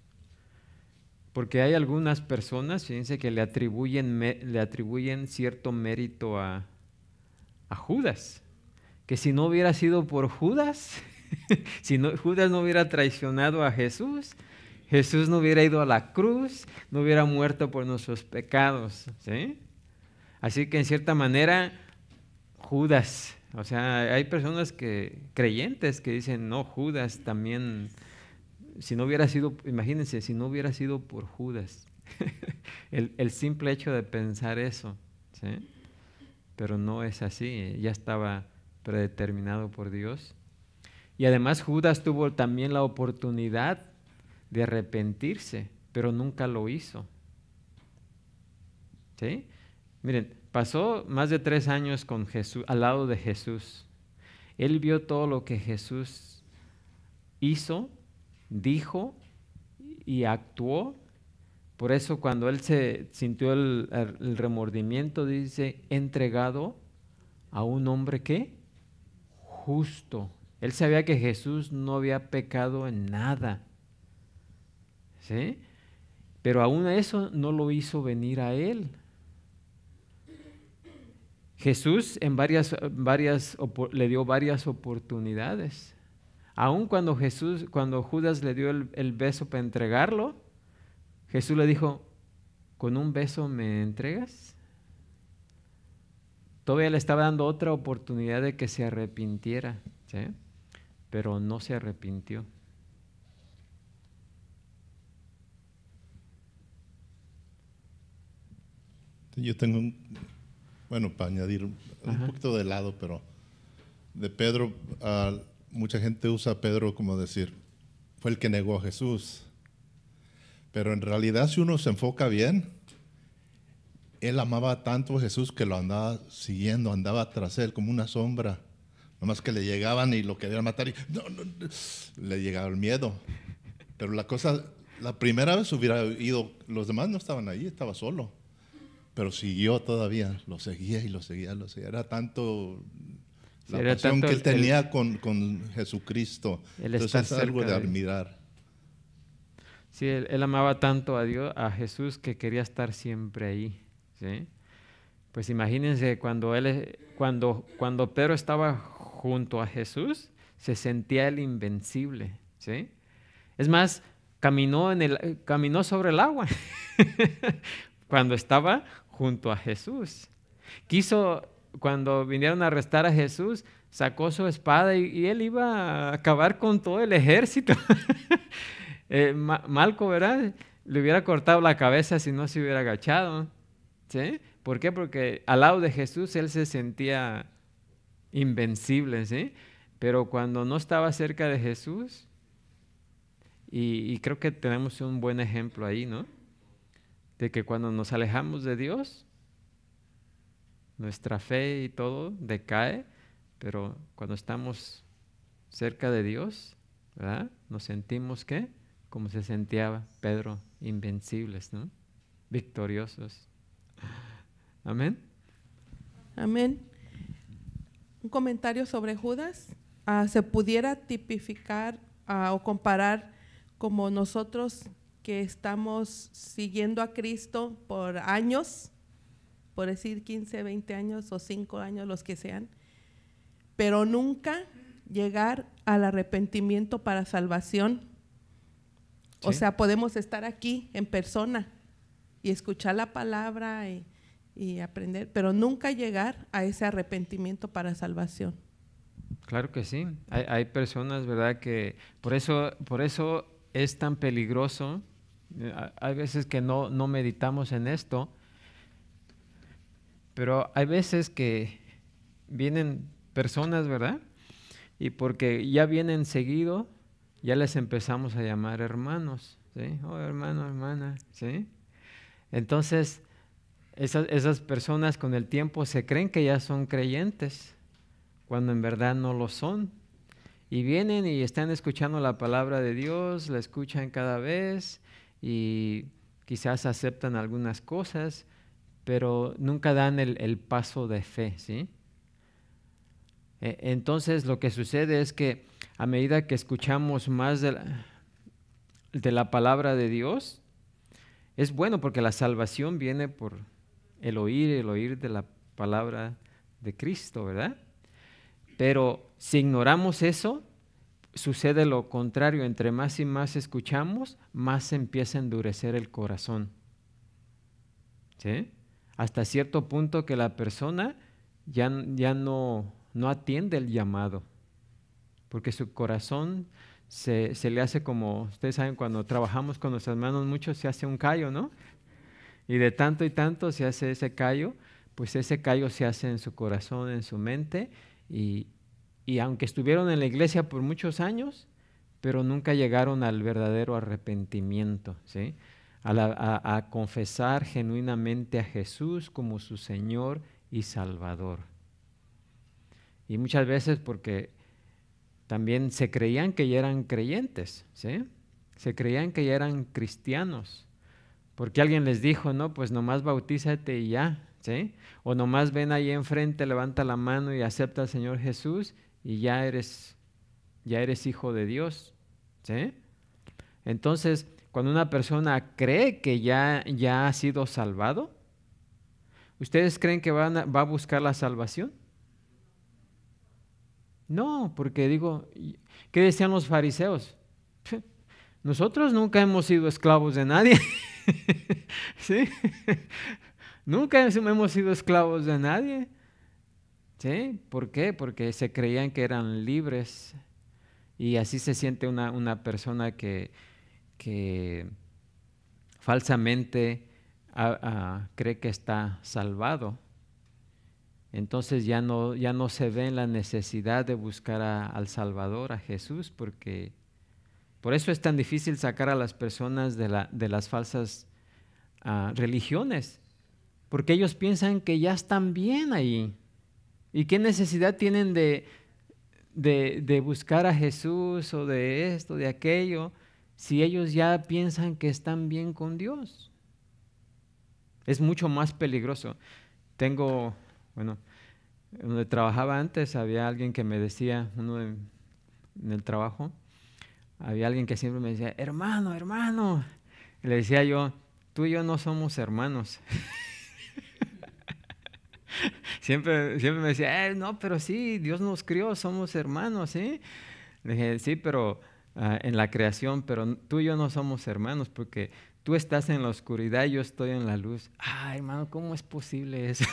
porque hay algunas personas, fíjense, que le atribuyen cierto mérito a Judas, que si no hubiera sido por Judas, Judas no hubiera traicionado a Jesús, Jesús no hubiera ido a la cruz, no hubiera muerto por nuestros pecados, ¿sí? Así que en cierta manera, Judas, o sea, hay personas creyentes que dicen, no, Judas también, si no hubiera sido, imagínense, si no hubiera sido por Judas, el simple hecho de pensar eso, ¿sí? Pero no es así, ya estaba predeterminado por Dios. Y además Judas tuvo también la oportunidad de arrepentirse, pero nunca lo hizo, ¿sí? Miren, pasó más de 3 años con Jesús, al lado de Jesús. Él vio todo lo que Jesús hizo, dijo y actuó. Por eso cuando él se sintió el remordimiento, dice, entregado a un hombre ¿qué? Justo. Él sabía que Jesús no había pecado en nada, ¿sí? Pero aún eso no lo hizo venir a él. Jesús le dio varias oportunidades. Aun cuando Judas le dio el beso para entregarlo, Jesús le dijo, ¿con un beso me entregas? Todavía le estaba dando otra oportunidad de que se arrepintiera, ¿sí? Pero no se arrepintió. Yo tengo para añadir un poquito de lado, pero de Pedro, mucha gente usa a Pedro como decir, fue el que negó a Jesús. Pero en realidad, si uno se enfoca bien, él amaba tanto a Jesús que lo andaba siguiendo, andaba tras él como una sombra. Nomás que le llegaban y lo querían matar y le llegaba el miedo. Pero la primera vez hubiera ido, los demás no estaban ahí, estaba solo. Pero siguió todavía, lo seguía y lo seguía. Era tanto la pasión que él tenía con Jesucristo. Entonces es algo de admirar. Sí, él amaba tanto a Dios, a Jesús, que quería estar siempre ahí, ¿sí? Pues imagínense cuando Pedro estaba junto a Jesús, se sentía el invencible, ¿sí? Es más, caminó sobre el agua cuando estaba junto a Jesús. Cuando vinieron a arrestar a Jesús, sacó su espada y él iba a acabar con todo el ejército. Malco, ¿verdad? Le hubiera cortado la cabeza si no se hubiera agachado, ¿sí? ¿Por qué? Porque al lado de Jesús él se sentía invencible, ¿sí? Pero cuando no estaba cerca de Jesús, y creo que tenemos un buen ejemplo ahí, ¿no? De que cuando nos alejamos de Dios, nuestra fe y todo decae, pero cuando estamos cerca de Dios, ¿verdad? Nos sentimos, ¿qué? Como se sentía Pedro, invencibles, ¿no? Victoriosos. Amén. Amén. Un comentario sobre Judas. Se pudiera tipificar o comparar como nosotros que estamos siguiendo a Cristo por años, por decir 15, 20 años o 5 años, los que sean, pero nunca llegar al arrepentimiento para salvación. Sí. O sea, podemos estar aquí en persona y escuchar la palabra y aprender, pero nunca llegar a ese arrepentimiento para salvación. Claro que sí. Hay personas, ¿verdad?, que por eso es tan peligroso. Hay veces que no meditamos en esto, pero hay veces que vienen personas, ¿verdad?, y porque ya vienen seguido, ya les empezamos a llamar hermanos, ¿sí? Oh, hermano, hermana, ¿sí? Entonces, esas personas con el tiempo se creen que ya son creyentes, cuando en verdad no lo son. Y vienen y están escuchando la palabra de Dios, la escuchan cada vez y quizás aceptan algunas cosas, pero nunca dan el paso de fe, ¿sí? Entonces lo que sucede es que a medida que escuchamos más de la palabra de Dios, es bueno porque la salvación viene por el oír de la palabra de Cristo, ¿verdad? Pero si ignoramos eso, sucede lo contrario. Entre más y más escuchamos, más se empieza a endurecer el corazón, ¿sí? Hasta cierto punto que la persona ya no atiende el llamado, porque su corazón se le hace como, ustedes saben, cuando trabajamos con nuestras manos mucho se hace un callo, ¿no? Y de tanto y tanto se hace ese callo, pues ese callo se hace en su corazón, en su mente, y aunque estuvieron en la iglesia por muchos años, pero nunca llegaron al verdadero arrepentimiento, ¿sí? A confesar genuinamente a Jesús como su Señor y Salvador. Y muchas veces porque también se creían que ya eran creyentes, ¿sí? Se creían que ya eran cristianos, porque alguien les dijo, no, pues nomás bautízate y ya, ¿sí? O nomás ven ahí enfrente, levanta la mano y acepta al Señor Jesús y ya eres hijo de Dios, ¿sí? Entonces, cuando una persona cree que ya ha sido salvado, ¿ustedes creen que va a buscar la salvación? No, porque digo, ¿qué decían los fariseos? Nosotros nunca hemos sido esclavos de nadie, ¿sí? Nunca hemos sido esclavos de nadie, ¿sí? ¿Por qué? Porque se creían que eran libres y así se siente una persona que falsamente cree que está salvado. Entonces ya no se ve en la necesidad de buscar al Salvador, a Jesús, porque por eso es tan difícil sacar a las personas de las falsas religiones, porque ellos piensan que ya están bien ahí. ¿Y qué necesidad tienen de buscar a Jesús o de esto, de aquello, si ellos ya piensan que están bien con Dios? Es mucho más peligroso. Donde trabajaba antes, había alguien que me decía, en el trabajo, había alguien que siempre me decía, hermano, hermano. Y le decía yo, tú y yo no somos hermanos. siempre me decía, no, pero sí, Dios nos crió, somos hermanos, ¿sí? Le dije, sí, pero en la creación, pero tú y yo no somos hermanos, porque tú estás en la oscuridad y yo estoy en la luz. Hermano, ¿cómo es posible eso?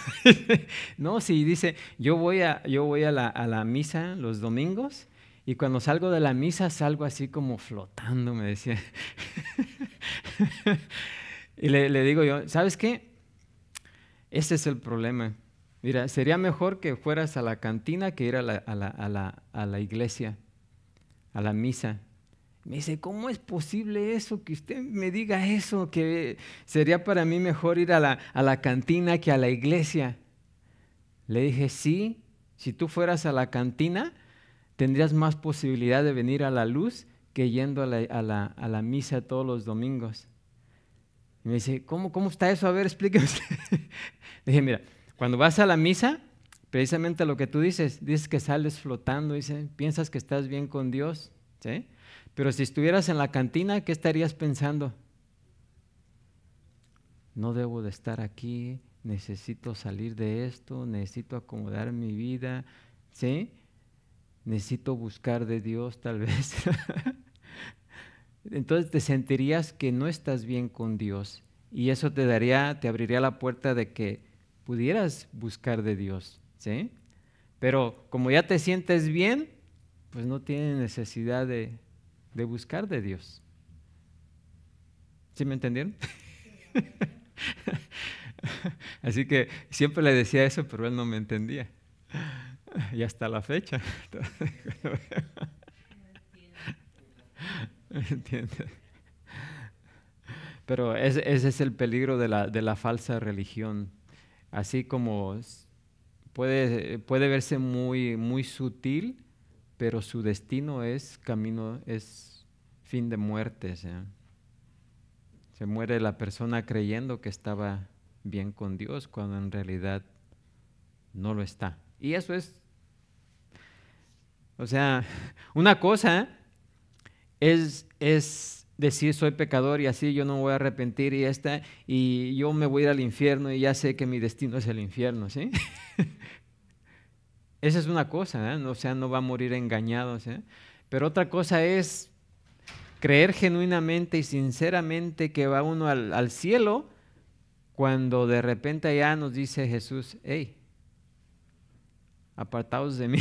No, sí, dice, yo voy a la misa los domingos y cuando salgo de la misa salgo así como flotando, me decía. Y le digo yo, ¿sabes qué? Ese es el problema. Mira, sería mejor que fueras a la cantina que ir a la iglesia, a la misa. Me dice, ¿cómo es posible eso? Que usted me diga eso, que sería para mí mejor ir a la cantina que a la iglesia. Le dije, sí, si tú fueras a la cantina, tendrías más posibilidad de venir a la luz que yendo a la misa todos los domingos. Y me dice, ¿cómo está eso? A ver, explíqueme. Le dije, mira, cuando vas a la misa, precisamente lo que tú dices que sales flotando, piensas que estás bien con Dios, ¿sí? Pero si estuvieras en la cantina, ¿qué estarías pensando? no debo de estar aquí, necesito salir de esto, necesito acomodar mi vida, ¿sí? Necesito buscar de Dios tal vez. Entonces te sentirías que no estás bien con Dios y eso te abriría la puerta de que pudieras buscar de Dios, ¿sí? Pero como ya te sientes bien, pues no tienes necesidad de buscar de Dios. ¿Sí me entendieron? Así que siempre le decía eso, pero él no me entendía. Y hasta la fecha. ¿Entiendes? Pero ese es el peligro de la falsa religión. Así como puede verse muy, muy sutil, pero su destino es fin de muerte. ¿Sí? Se muere la persona creyendo que estaba bien con Dios cuando en realidad no lo está. Y eso es, o sea, una cosa es decir soy pecador y así yo no me voy a arrepentir y yo me voy a ir al infierno y ya sé que mi destino es el infierno, ¿sí? Esa es una cosa, ¿eh? O sea, no va a morir engañado, ¿sí? Pero otra cosa es creer genuinamente y sinceramente que va uno al cielo cuando de repente allá nos dice Jesús, hey, apartaos de mí,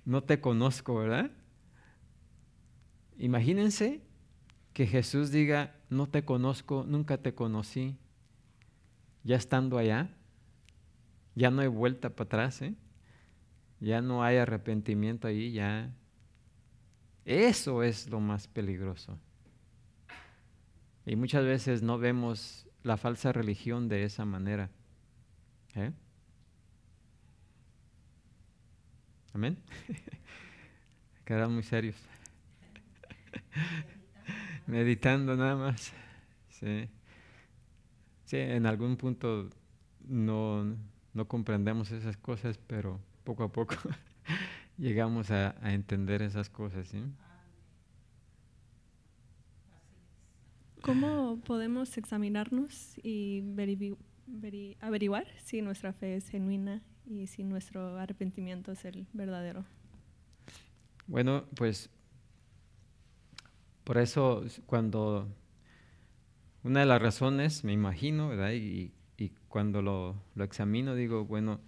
no te conozco, ¿verdad? Imagínense que Jesús diga, no te conozco, nunca te conocí, ya estando allá, ya no hay vuelta para atrás, ¿eh? Ya no hay arrepentimiento ahí, ya. Eso es lo más peligroso. Y muchas veces no vemos la falsa religión de esa manera. ¿Eh? Amén. Quedaron muy serios. Meditando nada más. Sí. Sí, en algún punto no comprendemos esas cosas, pero poco a poco llegamos a entender esas cosas, ¿sí? ¿Cómo podemos examinarnos y averiguar si nuestra fe es genuina y si nuestro arrepentimiento es el verdadero? Bueno, pues por eso cuando una de las razones, me imagino, ¿verdad? Y cuando lo examino digo, bueno,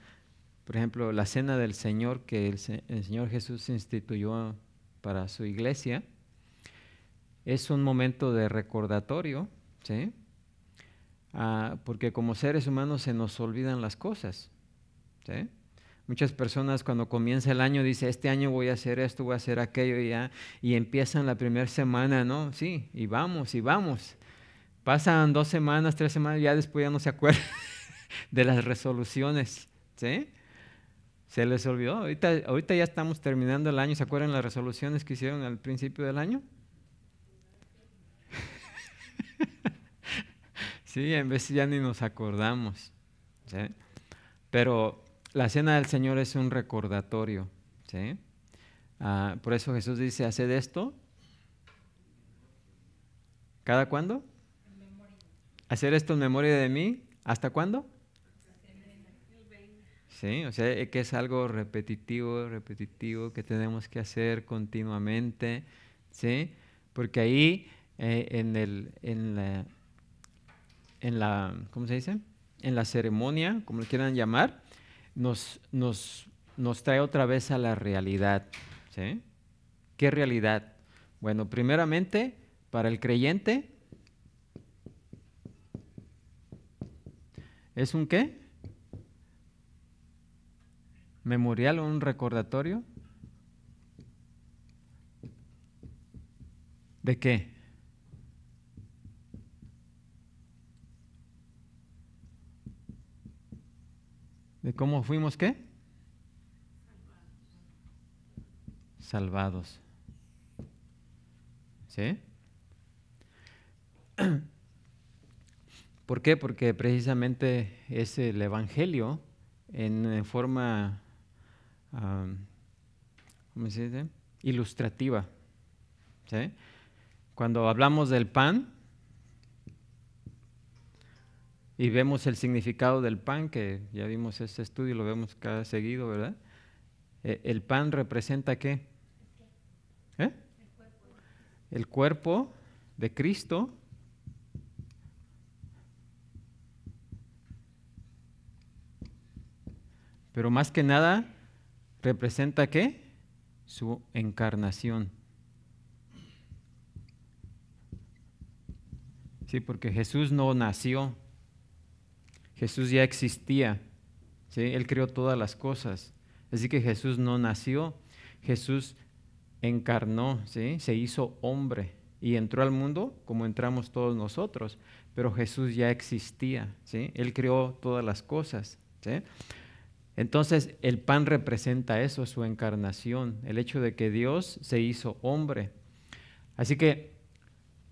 por ejemplo, la cena del Señor que el Señor Jesús instituyó para su iglesia, es un momento de recordatorio, ¿sí? Porque como seres humanos se nos olvidan las cosas, ¿sí? Muchas personas cuando comienza el año dicen, este año voy a hacer esto, voy a hacer aquello, y empiezan la primera semana, ¿no? Sí, y vamos. Pasan 2 semanas, 3 semanas, ya después ya no se acuerdan de las resoluciones, ¿sí? Se les olvidó. Ahorita ya estamos terminando el año. ¿Se acuerdan las resoluciones que hicieron al principio del año? Sí, en vez ya ni nos acordamos, ¿sí? Pero la cena del Señor es un recordatorio, ¿sí? Por eso Jesús dice, haced esto. ¿Cada cuándo? Hacer esto en memoria de mí. ¿Hasta cuándo? Sí, o sea, que es algo repetitivo que tenemos que hacer continuamente, ¿sí? Porque ahí en la ¿cómo se dice? En la ceremonia, como lo quieran llamar, nos trae otra vez a la realidad, ¿sí? ¿Qué realidad? Bueno, primeramente, para el creyente, ¿es un qué? ¿Memorial o un recordatorio? ¿De qué? ¿De cómo fuimos qué? Salvados. ¿Sí? ¿Por qué? Porque precisamente es el Evangelio en forma, ¿cómo se dice? Ilustrativa. ¿Sí? Cuando hablamos del pan, y vemos el significado del pan, que ya vimos este estudio, lo vemos cada seguido, ¿verdad? ¿El pan representa qué? El cuerpo de Cristo. Pero más que nada, ¿representa qué? Su encarnación. Sí, porque Jesús no nació. Jesús ya existía. ¿Sí? Él creó todas las cosas. Así que Jesús no nació. Jesús encarnó, ¿sí? Se hizo hombre y entró al mundo como entramos todos nosotros. Pero Jesús ya existía. ¿Sí? Él creó todas las cosas. ¿Sí? Entonces, el pan representa eso, su encarnación, el hecho de que Dios se hizo hombre. Así que,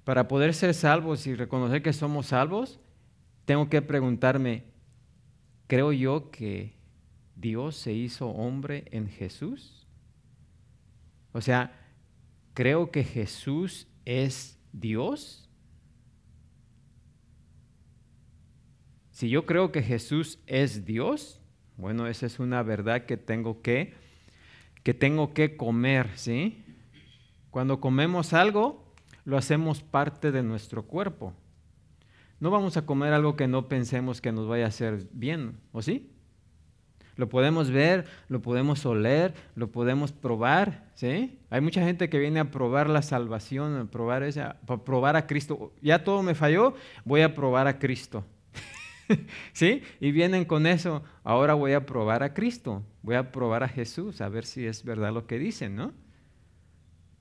para poder ser salvos y reconocer que somos salvos, tengo que preguntarme, ¿creo yo que Dios se hizo hombre en Jesús? O sea, ¿creo que Jesús es Dios? Si yo creo que Jesús es Dios, bueno, esa es una verdad que tengo que comer, ¿sí? Cuando comemos algo, lo hacemos parte de nuestro cuerpo. No vamos a comer algo que no pensemos que nos vaya a hacer bien, ¿o sí? Lo podemos ver, lo podemos oler, lo podemos probar, ¿sí? Hay mucha gente que viene a probar la salvación, a probar a Cristo. Ya todo me falló, voy a probar a Cristo. ¿Sí? Y vienen con eso, ahora voy a probar a Cristo, voy a probar a Jesús, a ver si es verdad lo que dicen, ¿no?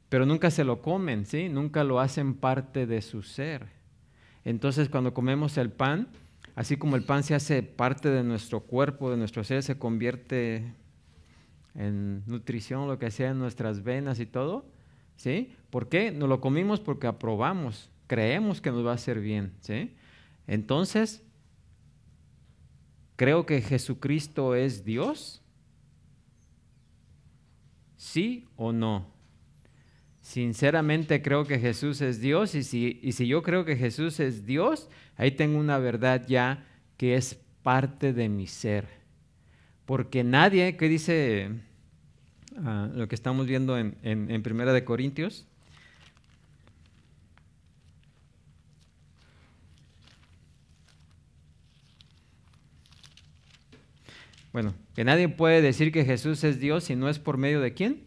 Pero nunca se lo comen, ¿sí? Nunca lo hacen parte de su ser. Entonces, cuando comemos el pan, así como el pan se hace parte de nuestro cuerpo, de nuestro ser, se convierte en nutrición, lo que sea, en nuestras venas y todo, ¿sí? ¿Por qué? Nos lo comimos porque aprobamos, creemos que nos va a hacer bien, ¿sí? Entonces, ¿creo que Jesucristo es Dios? ¿Sí o no? Sinceramente creo que Jesús es Dios y si yo creo que Jesús es Dios, ahí tengo una verdad ya que es parte de mi ser. Porque nadie, ¿qué dice lo que estamos viendo en 1 de Corintios? Bueno, que nadie puede decir que Jesús es Dios si no es por medio de ¿quién?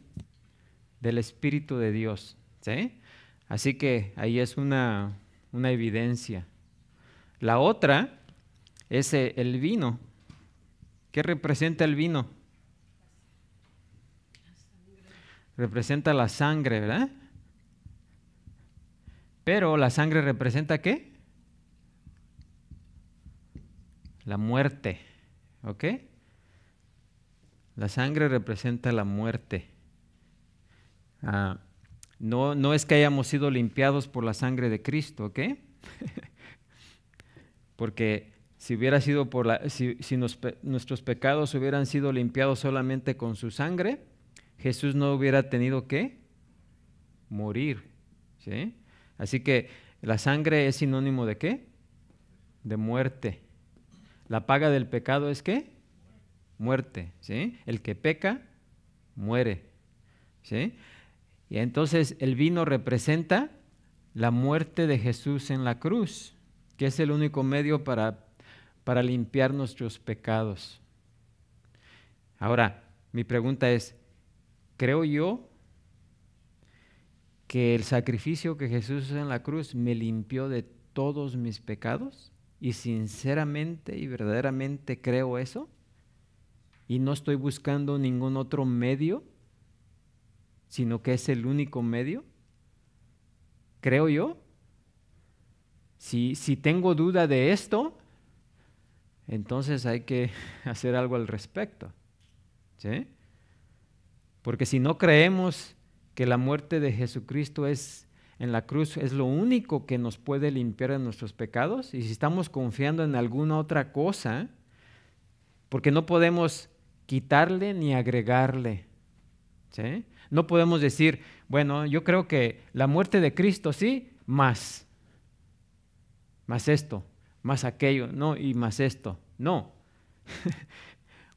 Del Espíritu de Dios, ¿sí? Así que ahí es una evidencia. La otra es el vino. ¿Qué representa el vino? Representa la sangre, ¿verdad? Pero la sangre representa ¿qué? La muerte, ¿ok? La sangre representa la muerte. No es que hayamos sido limpiados por la sangre de Cristo, ¿ok? Porque si hubiera sido si nuestros pecados hubieran sido limpiados solamente con su sangre, Jesús no hubiera tenido que morir, ¿sí? Así que la sangre es sinónimo de ¿qué? De muerte. La paga del pecado es ¿qué? Muerte, ¿sí? El que peca, muere, ¿sí? Y entonces el vino representa la muerte de Jesús en la cruz, que es el único medio para limpiar nuestros pecados. Ahora, mi pregunta es, ¿creo yo que el sacrificio que Jesús hizo en la cruz me limpió de todos mis pecados? Y sinceramente y verdaderamente creo eso. Y no estoy buscando ningún otro medio, sino que es el único medio. ¿Creo yo? Si tengo duda de esto, entonces hay que hacer algo al respecto, ¿sí? Porque si no creemos que la muerte de Jesucristo en la cruz es lo único que nos puede limpiar de nuestros pecados, y si estamos confiando en alguna otra cosa, porque no podemos quitarle ni agregarle, ¿sí? No podemos decir, bueno, yo creo que la muerte de Cristo sí, más esto, más aquello, no, y más esto. No.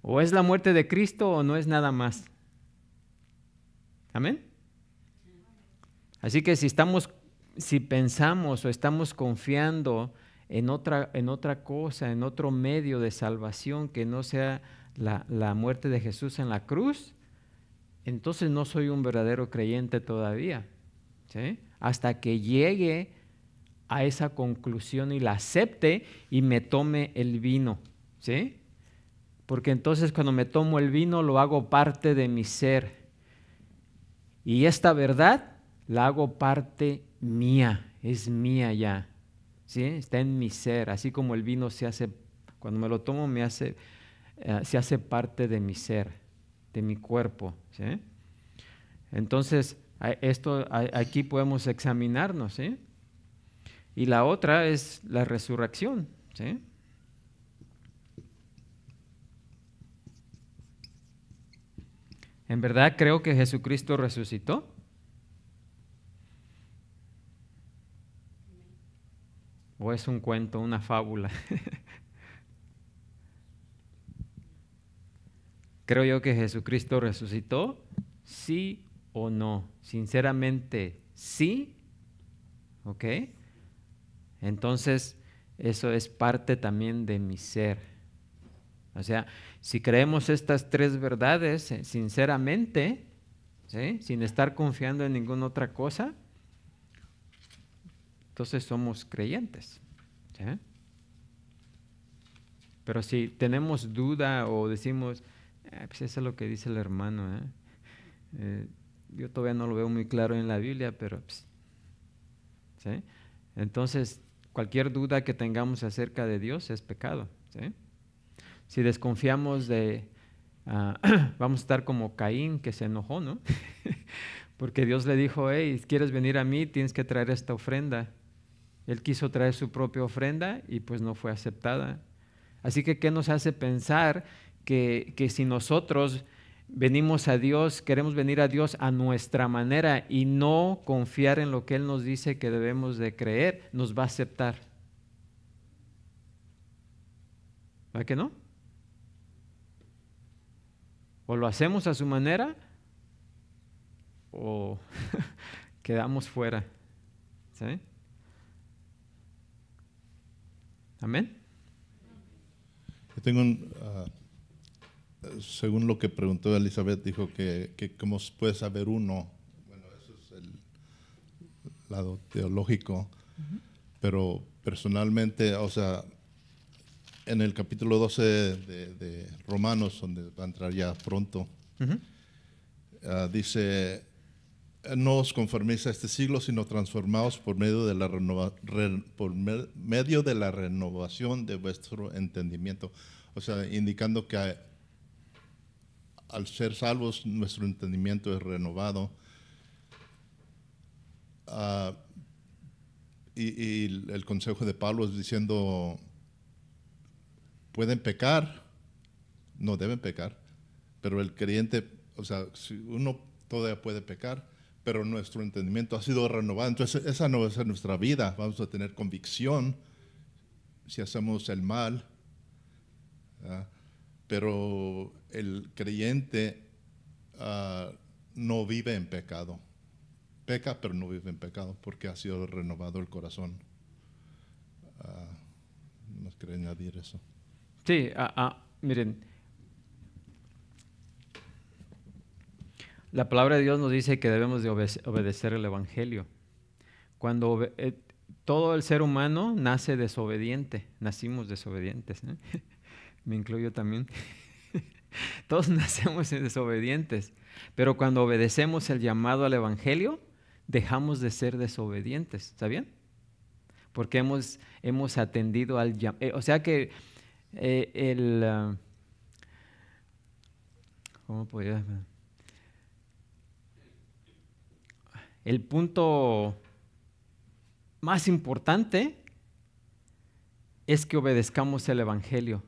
O es la muerte de Cristo o no es nada más. Amén. Así que si pensamos o estamos confiando en otra cosa, en otro medio de salvación que no sea la muerte de Jesús en la cruz, entonces no soy un verdadero creyente todavía, ¿sí? Hasta que llegue a esa conclusión y la acepte y me tome el vino, ¿sí? Porque entonces cuando me tomo el vino lo hago parte de mi ser. Y esta verdad la hago parte mía, es mía ya, ¿sí? Está en mi ser, así como el vino cuando me lo tomo se hace parte de mi ser, de mi cuerpo, ¿sí? Entonces, aquí podemos examinarnos, ¿sí? Y la otra es la resurrección, ¿sí? ¿En verdad creo que Jesucristo resucitó? ¿O es un cuento, una fábula? ¿Creo yo que Jesucristo resucitó? ¿Sí o no? Sinceramente, sí. ¿Ok? Entonces, eso es parte también de mi ser. O sea, si creemos estas tres verdades sinceramente, ¿sí? Sin estar confiando en ninguna otra cosa, entonces somos creyentes, ¿sí? Pero si tenemos duda o decimos, pues eso es lo que dice el hermano, yo todavía no lo veo muy claro en la Biblia, pero ¿sí? Entonces cualquier duda que tengamos acerca de Dios es pecado, ¿sí? Si desconfiamos vamos a estar como Caín, que se enojó, ¿no? Porque Dios le dijo, hey, ¿quieres venir a mí? Tienes que traer esta ofrenda. Él quiso traer su propia ofrenda y pues no fue aceptada. Así que, ¿qué nos hace pensar que si nosotros venimos a Dios, queremos venir a Dios a nuestra manera y no confiar en lo que Él nos dice que debemos de creer, nos va a aceptar? ¿Verdad que no? O lo hacemos a su manera o quedamos fuera, ¿sí? Amén. Yo tengo según lo que preguntó Elizabeth, dijo que cómo puede saber uno. Bueno, eso es el lado teológico, pero personalmente, o sea, en el capítulo 12 de Romanos, donde va a entrar ya pronto, dice, no os conforméis a este siglo, sino transformaos por medio de la renovación de vuestro entendimiento. O sea, indicando que al ser salvos, nuestro entendimiento es renovado. Y el consejo de Pablo es diciendo, pueden pecar, no deben pecar, pero el creyente, o sea, si uno todavía puede pecar, pero nuestro entendimiento ha sido renovado. Entonces, esa no va a ser nuestra vida. Vamos a tener convicción si hacemos el mal, ¿verdad? Pero el creyente no vive en pecado. Peca, pero no vive en pecado porque ha sido renovado el corazón. No quería añadir eso. Sí, miren, la palabra de Dios nos dice que debemos de obedecer el Evangelio. Cuando todo el ser humano nace desobediente, nacimos desobedientes, ¿eh? Me incluyo también. Todos nacemos desobedientes, pero cuando obedecemos el llamado al Evangelio, dejamos de ser desobedientes, ¿sabían? Porque hemos atendido al llamado. O sea que ¿cómo podría? El punto más importante es que obedezcamos el Evangelio.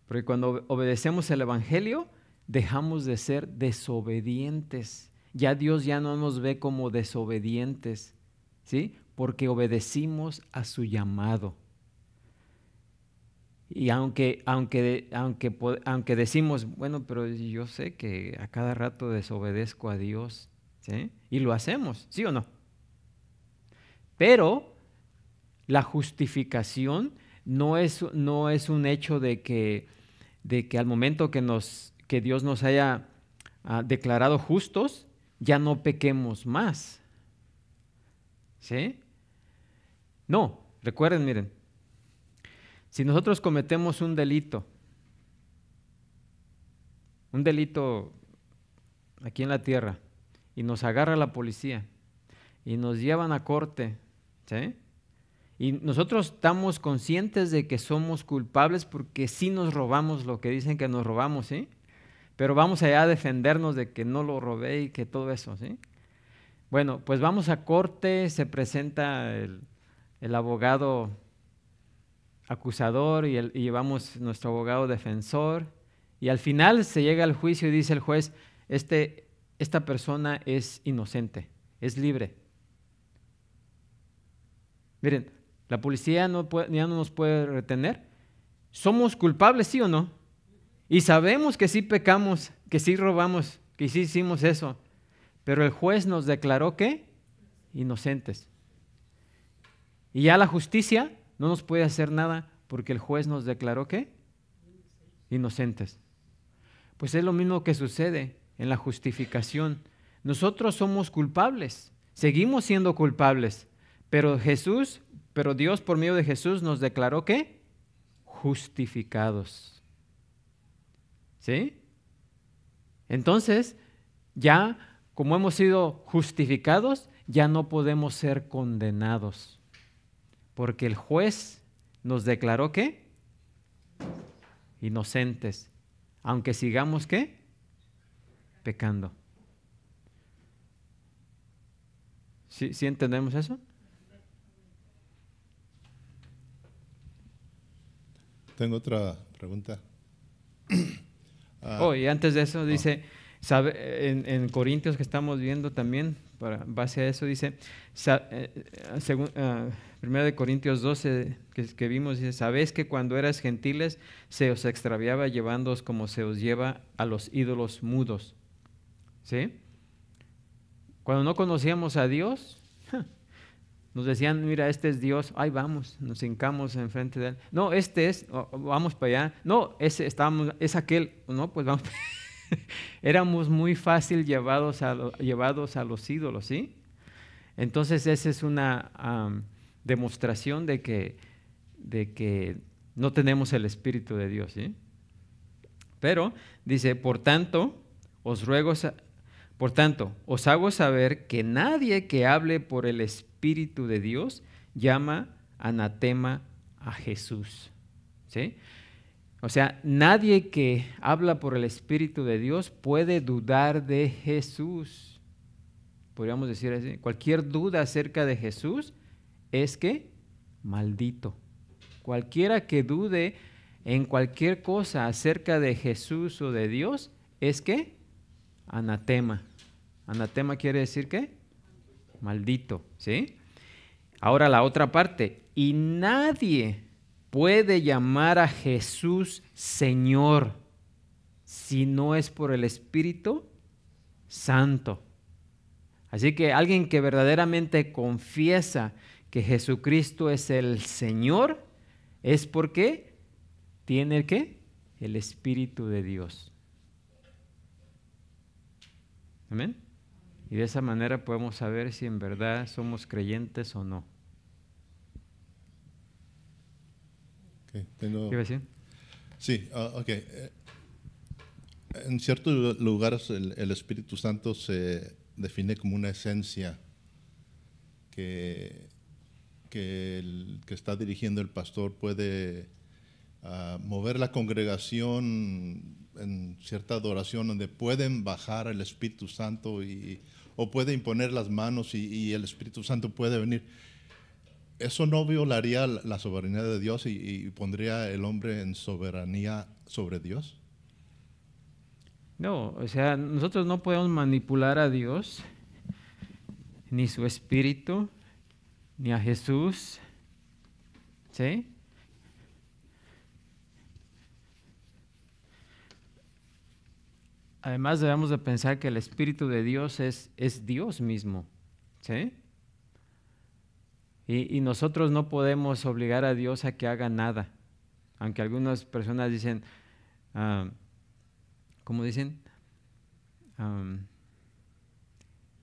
Porque cuando obedecemos el Evangelio, dejamos de ser desobedientes. Ya Dios ya no nos ve como desobedientes, ¿sí? Porque obedecimos a su llamado. Y aunque decimos, bueno, pero yo sé que a cada rato desobedezco a Dios, ¿sí? Y lo hacemos, ¿sí o no? Pero la justificación no es un hecho de que al momento que Dios nos haya declarado justos, ya no pequemos más, ¿sí? No, recuerden, miren, si nosotros cometemos un delito aquí en la tierra, y nos agarra la policía, y nos llevan a corte, ¿sí? Y nosotros estamos conscientes de que somos culpables porque sí nos robamos lo que dicen que nos robamos, ¿sí? Pero vamos allá a defendernos de que no lo robé y que todo eso, ¿sí? Bueno, pues vamos a corte, se presenta el abogado acusador y llevamos nuestro abogado defensor, y al final se llega al juicio y dice el juez, esta persona es inocente, es libre. Miren, la policía ya no nos puede retener. ¿Somos culpables, sí o no? Y sabemos que sí pecamos, que sí robamos, que sí hicimos eso, pero el juez nos declaró ¿qué? Inocentes. Y ya la justicia no nos puede hacer nada porque el juez nos declaró ¿qué? Inocentes. Pues es lo mismo que sucede en la justificación. Nosotros somos culpables, seguimos siendo culpables, pero Dios por medio de Jesús nos declaró ¿qué? Justificados. ¿Sí? Entonces, ya como hemos sido justificados, ya no podemos ser condenados, porque el juez nos declaró ¿qué? Inocentes, aunque sigamos ¿qué? Pecando. ¿Sí entendemos eso? Tengo otra pregunta. Y antes de eso dice, en Corintios que estamos viendo también, para base a eso dice, 1 de Corintios 12 que vimos, dice, ¿sabéis que cuando eras gentiles se os extraviaba llevándoos como se os lleva a los ídolos mudos? ¿Sí? Cuando no conocíamos a Dios, nos decían, mira, este es Dios, ahí vamos, nos hincamos enfrente de Él. No, este es, vamos para allá. No, es aquel, no, pues vamos. Éramos muy fácil llevados a los ídolos, ¿sí? Entonces esa es una demostración de que no tenemos el Espíritu de Dios, ¿sí? Pero dice, por tanto, os hago saber que nadie que hable por el Espíritu de Dios llama anatema a Jesús, ¿sí? O sea, nadie que habla por el Espíritu de Dios puede dudar de Jesús. Podríamos decir así, cualquier duda acerca de Jesús es que maldito. Cualquiera que dude en cualquier cosa acerca de Jesús o de Dios es que anatema. Anatema quiere decir ¿qué? Maldito, ¿sí? Ahora la otra parte, y nadie puede llamar a Jesús Señor si no es por el Espíritu Santo. Así que alguien que verdaderamente confiesa que Jesucristo es el Señor es porque tiene ¿qué? El Espíritu de Dios. Amén. Y de esa manera podemos saber si en verdad somos creyentes o no. Okay, ¿Qué iba a decir? Sí, ok. En ciertos lugares el Espíritu Santo se define como una esencia que el que está dirigiendo el pastor puede mover la congregación en cierta adoración donde pueden bajar el Espíritu Santo o puede imponer las manos y el Espíritu Santo puede venir. ¿Eso no violaría la soberanía de Dios y pondría el hombre en soberanía sobre Dios? No, o sea, nosotros no podemos manipular a Dios, ni su Espíritu, ni a Jesús, ¿sí? además debemos de pensar que el Espíritu de Dios es Dios mismo, ¿sí? Y nosotros no podemos obligar a Dios a que haga nada, aunque algunas personas dicen, ¿cómo dicen?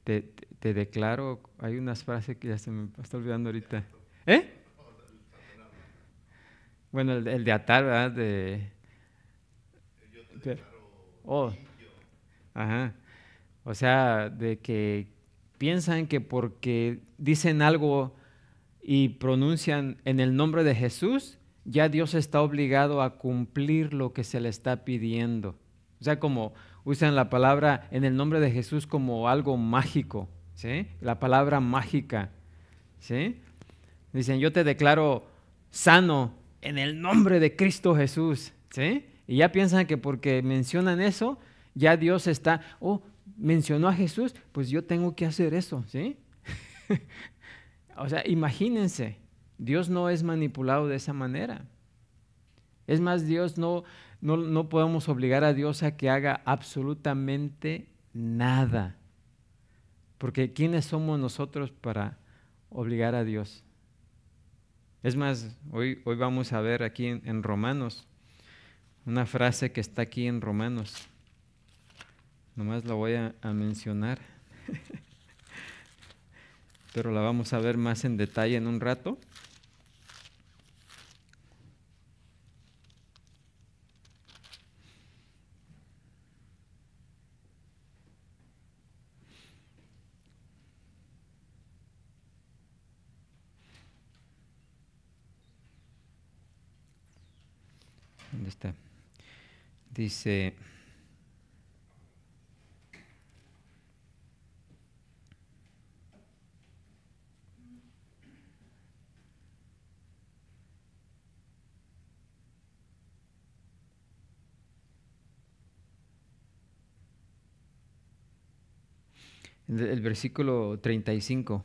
Te declaro, hay unas frases que ya se me está olvidando ahorita. Bueno, el de atar, ¿verdad? Ajá. O sea, de que piensan que porque dicen algo y pronuncian en el nombre de Jesús, ya Dios está obligado a cumplir lo que se le está pidiendo. O sea, como usan la palabra en el nombre de Jesús como algo mágico, ¿sí? La palabra mágica, ¿sí? Dicen, yo te declaro sano en el nombre de Cristo Jesús, ¿sí? Y ya piensan que porque mencionan eso, ya Dios está, mencionó a Jesús, pues yo tengo que hacer eso, ¿sí? O sea, imagínense, Dios no es manipulado de esa manera. Es más, Dios no podemos obligar a Dios a que haga absolutamente nada. Porque ¿quiénes somos nosotros para obligar a Dios? Es más, hoy vamos a ver aquí en Romanos, una frase que está aquí en Romanos. Nomás la voy a mencionar. Pero la vamos a ver más en detalle en un rato. ¿Dónde está? Dice... El versículo 35,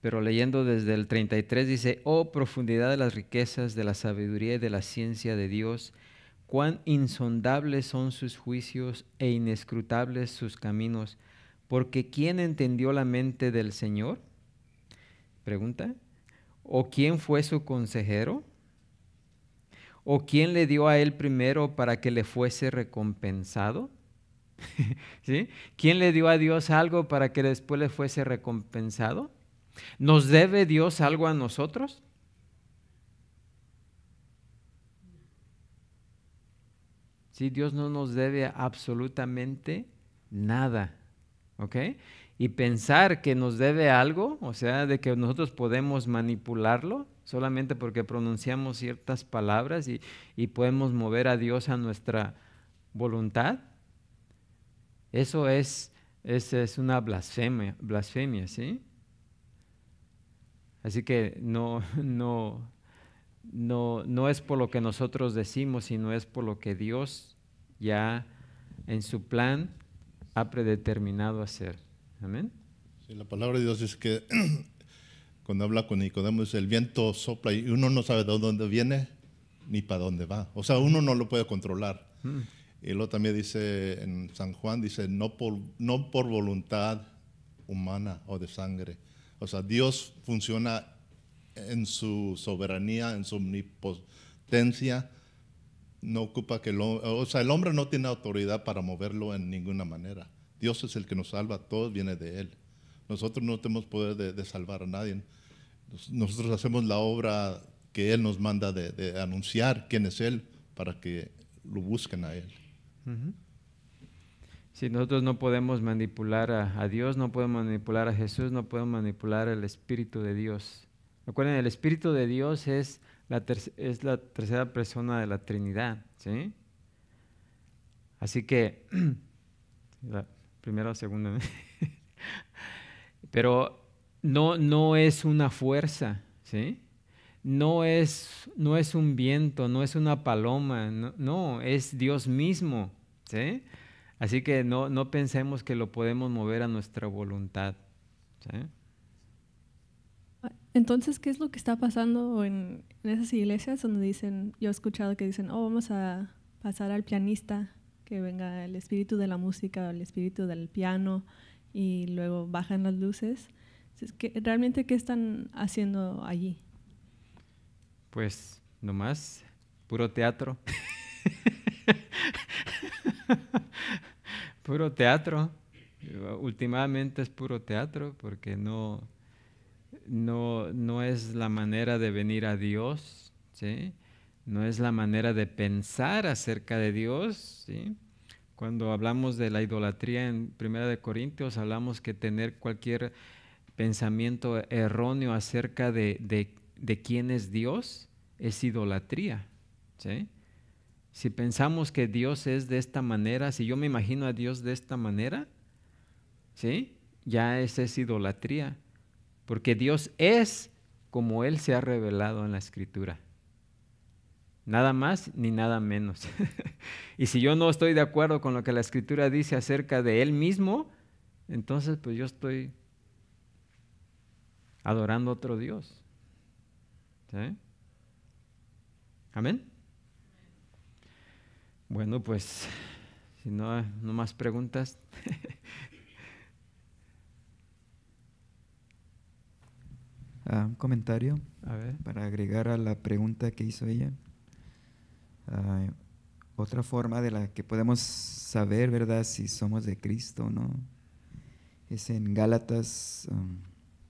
pero leyendo desde el 33 dice, oh profundidad de las riquezas, de la sabiduría y de la ciencia de Dios, cuán insondables son sus juicios e inescrutables sus caminos, porque ¿quién entendió la mente del Señor? Pregunta. ¿O quién fue su consejero? ¿O quién le dio a él primero para que le fuese recompensado? ¿Sí? ¿Quién le dio a Dios algo para que después le fuese recompensado? ¿Nos debe Dios algo a nosotros? Sí, Dios no nos debe absolutamente nada, ¿ok? Y pensar que nos debe algo, o sea, de que nosotros podemos manipularlo solamente porque pronunciamos ciertas palabras y podemos mover a Dios a nuestra voluntad, eso es una blasfemia, ¿sí? Así que no es por lo que nosotros decimos, sino es por lo que Dios ya en su plan ha predeterminado hacer. Amén. Sí, la palabra de Dios es que cuando habla con Nicodemo, dice, el viento sopla y uno no sabe de dónde viene ni para dónde va. O sea, uno no lo puede controlar. Y luego también dice en San Juan, dice, no por voluntad humana o de sangre. O sea, Dios funciona en su soberanía, en su omnipotencia. No ocupa que el hombre no tiene autoridad para moverlo en ninguna manera. Dios es el que nos salva, todo viene de Él. Nosotros no tenemos poder de salvar a nadie. Nosotros hacemos la obra que Él nos manda de anunciar quién es Él para que lo busquen a Él. Si nosotros no podemos manipular a Dios, no podemos manipular a Jesús, no podemos manipular el Espíritu de Dios. Recuerden, el Espíritu de Dios es la tercera persona de la Trinidad, ¿sí? Así que, la primera o segunda, pero no es una fuerza, ¿sí? No es un viento, no es una paloma, no, es Dios mismo, ¿sí? Así que no pensemos que lo podemos mover a nuestra voluntad, ¿sí? Entonces, ¿qué es lo que está pasando en esas iglesias donde dicen, yo he escuchado que dicen, vamos a pasar al pianista que venga el espíritu de la música, el espíritu del piano y luego bajan las luces. ¿Realmente qué están haciendo allí? Pues nomás puro teatro. Puro teatro. Últimamente es puro teatro porque no es la manera de venir a Dios, ¿sí? No es la manera de pensar acerca de Dios, ¿sí? Cuando hablamos de la idolatría en 1 Corintios, hablamos que tener cualquier pensamiento erróneo acerca de quién es Dios es idolatría, ¿sí? Si pensamos que Dios es de esta manera, si yo me imagino a Dios de esta manera, ¿sí? Ya esa es idolatría, porque Dios es como Él se ha revelado en la Escritura. Nada más ni nada menos. Y si yo no estoy de acuerdo con lo que la Escritura dice acerca de Él mismo, entonces pues yo estoy adorando a otro Dios. ¿Sí? ¿Amén? Bueno, pues, si no más preguntas. Un comentario A ver. para agregar a la pregunta que hizo ella. Otra forma de la que podemos saber, ¿verdad?, si somos de Cristo o no, es en Gálatas,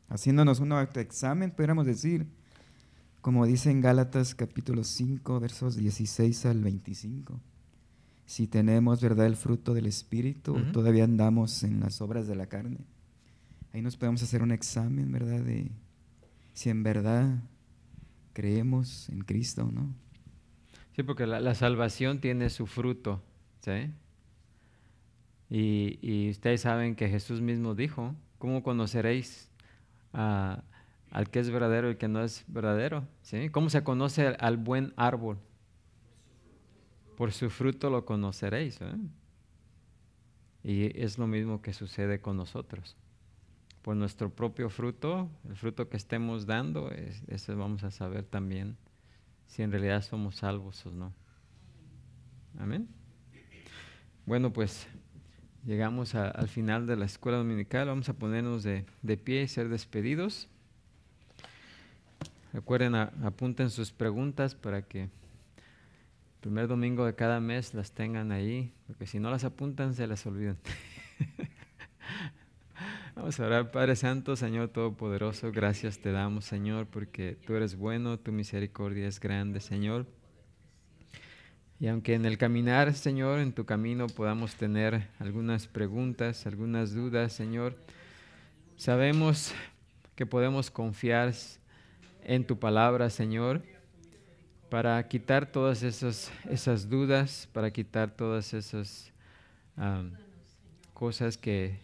haciéndonos un autoexamen, podríamos decir, como dice en Gálatas capítulo 5, versos 16 al 25. Si tenemos, ¿verdad?, el fruto del Espíritu, o todavía andamos en las obras de la carne. Ahí nos podemos hacer un examen, ¿verdad?, de si en verdad creemos en Cristo o no. Sí, porque la salvación tiene su fruto, ¿sí? Y ustedes saben que Jesús mismo dijo, ¿cómo conoceréis al que es verdadero y el que no es verdadero? ¿Sí? ¿Cómo se conoce al buen árbol? Por su fruto lo conoceréis, ¿eh? Y es lo mismo que sucede con nosotros. Por nuestro propio fruto, el fruto que estemos dando, eso vamos a saber también si en realidad somos salvos o no. Amén. Bueno, pues llegamos al final de la escuela dominical. Vamos a ponernos de pie y ser despedidos. Recuerden, apunten sus preguntas para que el primer domingo de cada mes las tengan ahí, porque si no las apuntan se las olvidan. Vamos a orar. Padre Santo, Señor Todopoderoso, gracias te damos, Señor, porque tú eres bueno, tu misericordia es grande, Señor. Y aunque en el caminar, Señor, en tu camino podamos tener algunas preguntas, algunas dudas, Señor, sabemos que podemos confiar en tu palabra, Señor, para quitar todas esas dudas, para quitar todas esas cosas que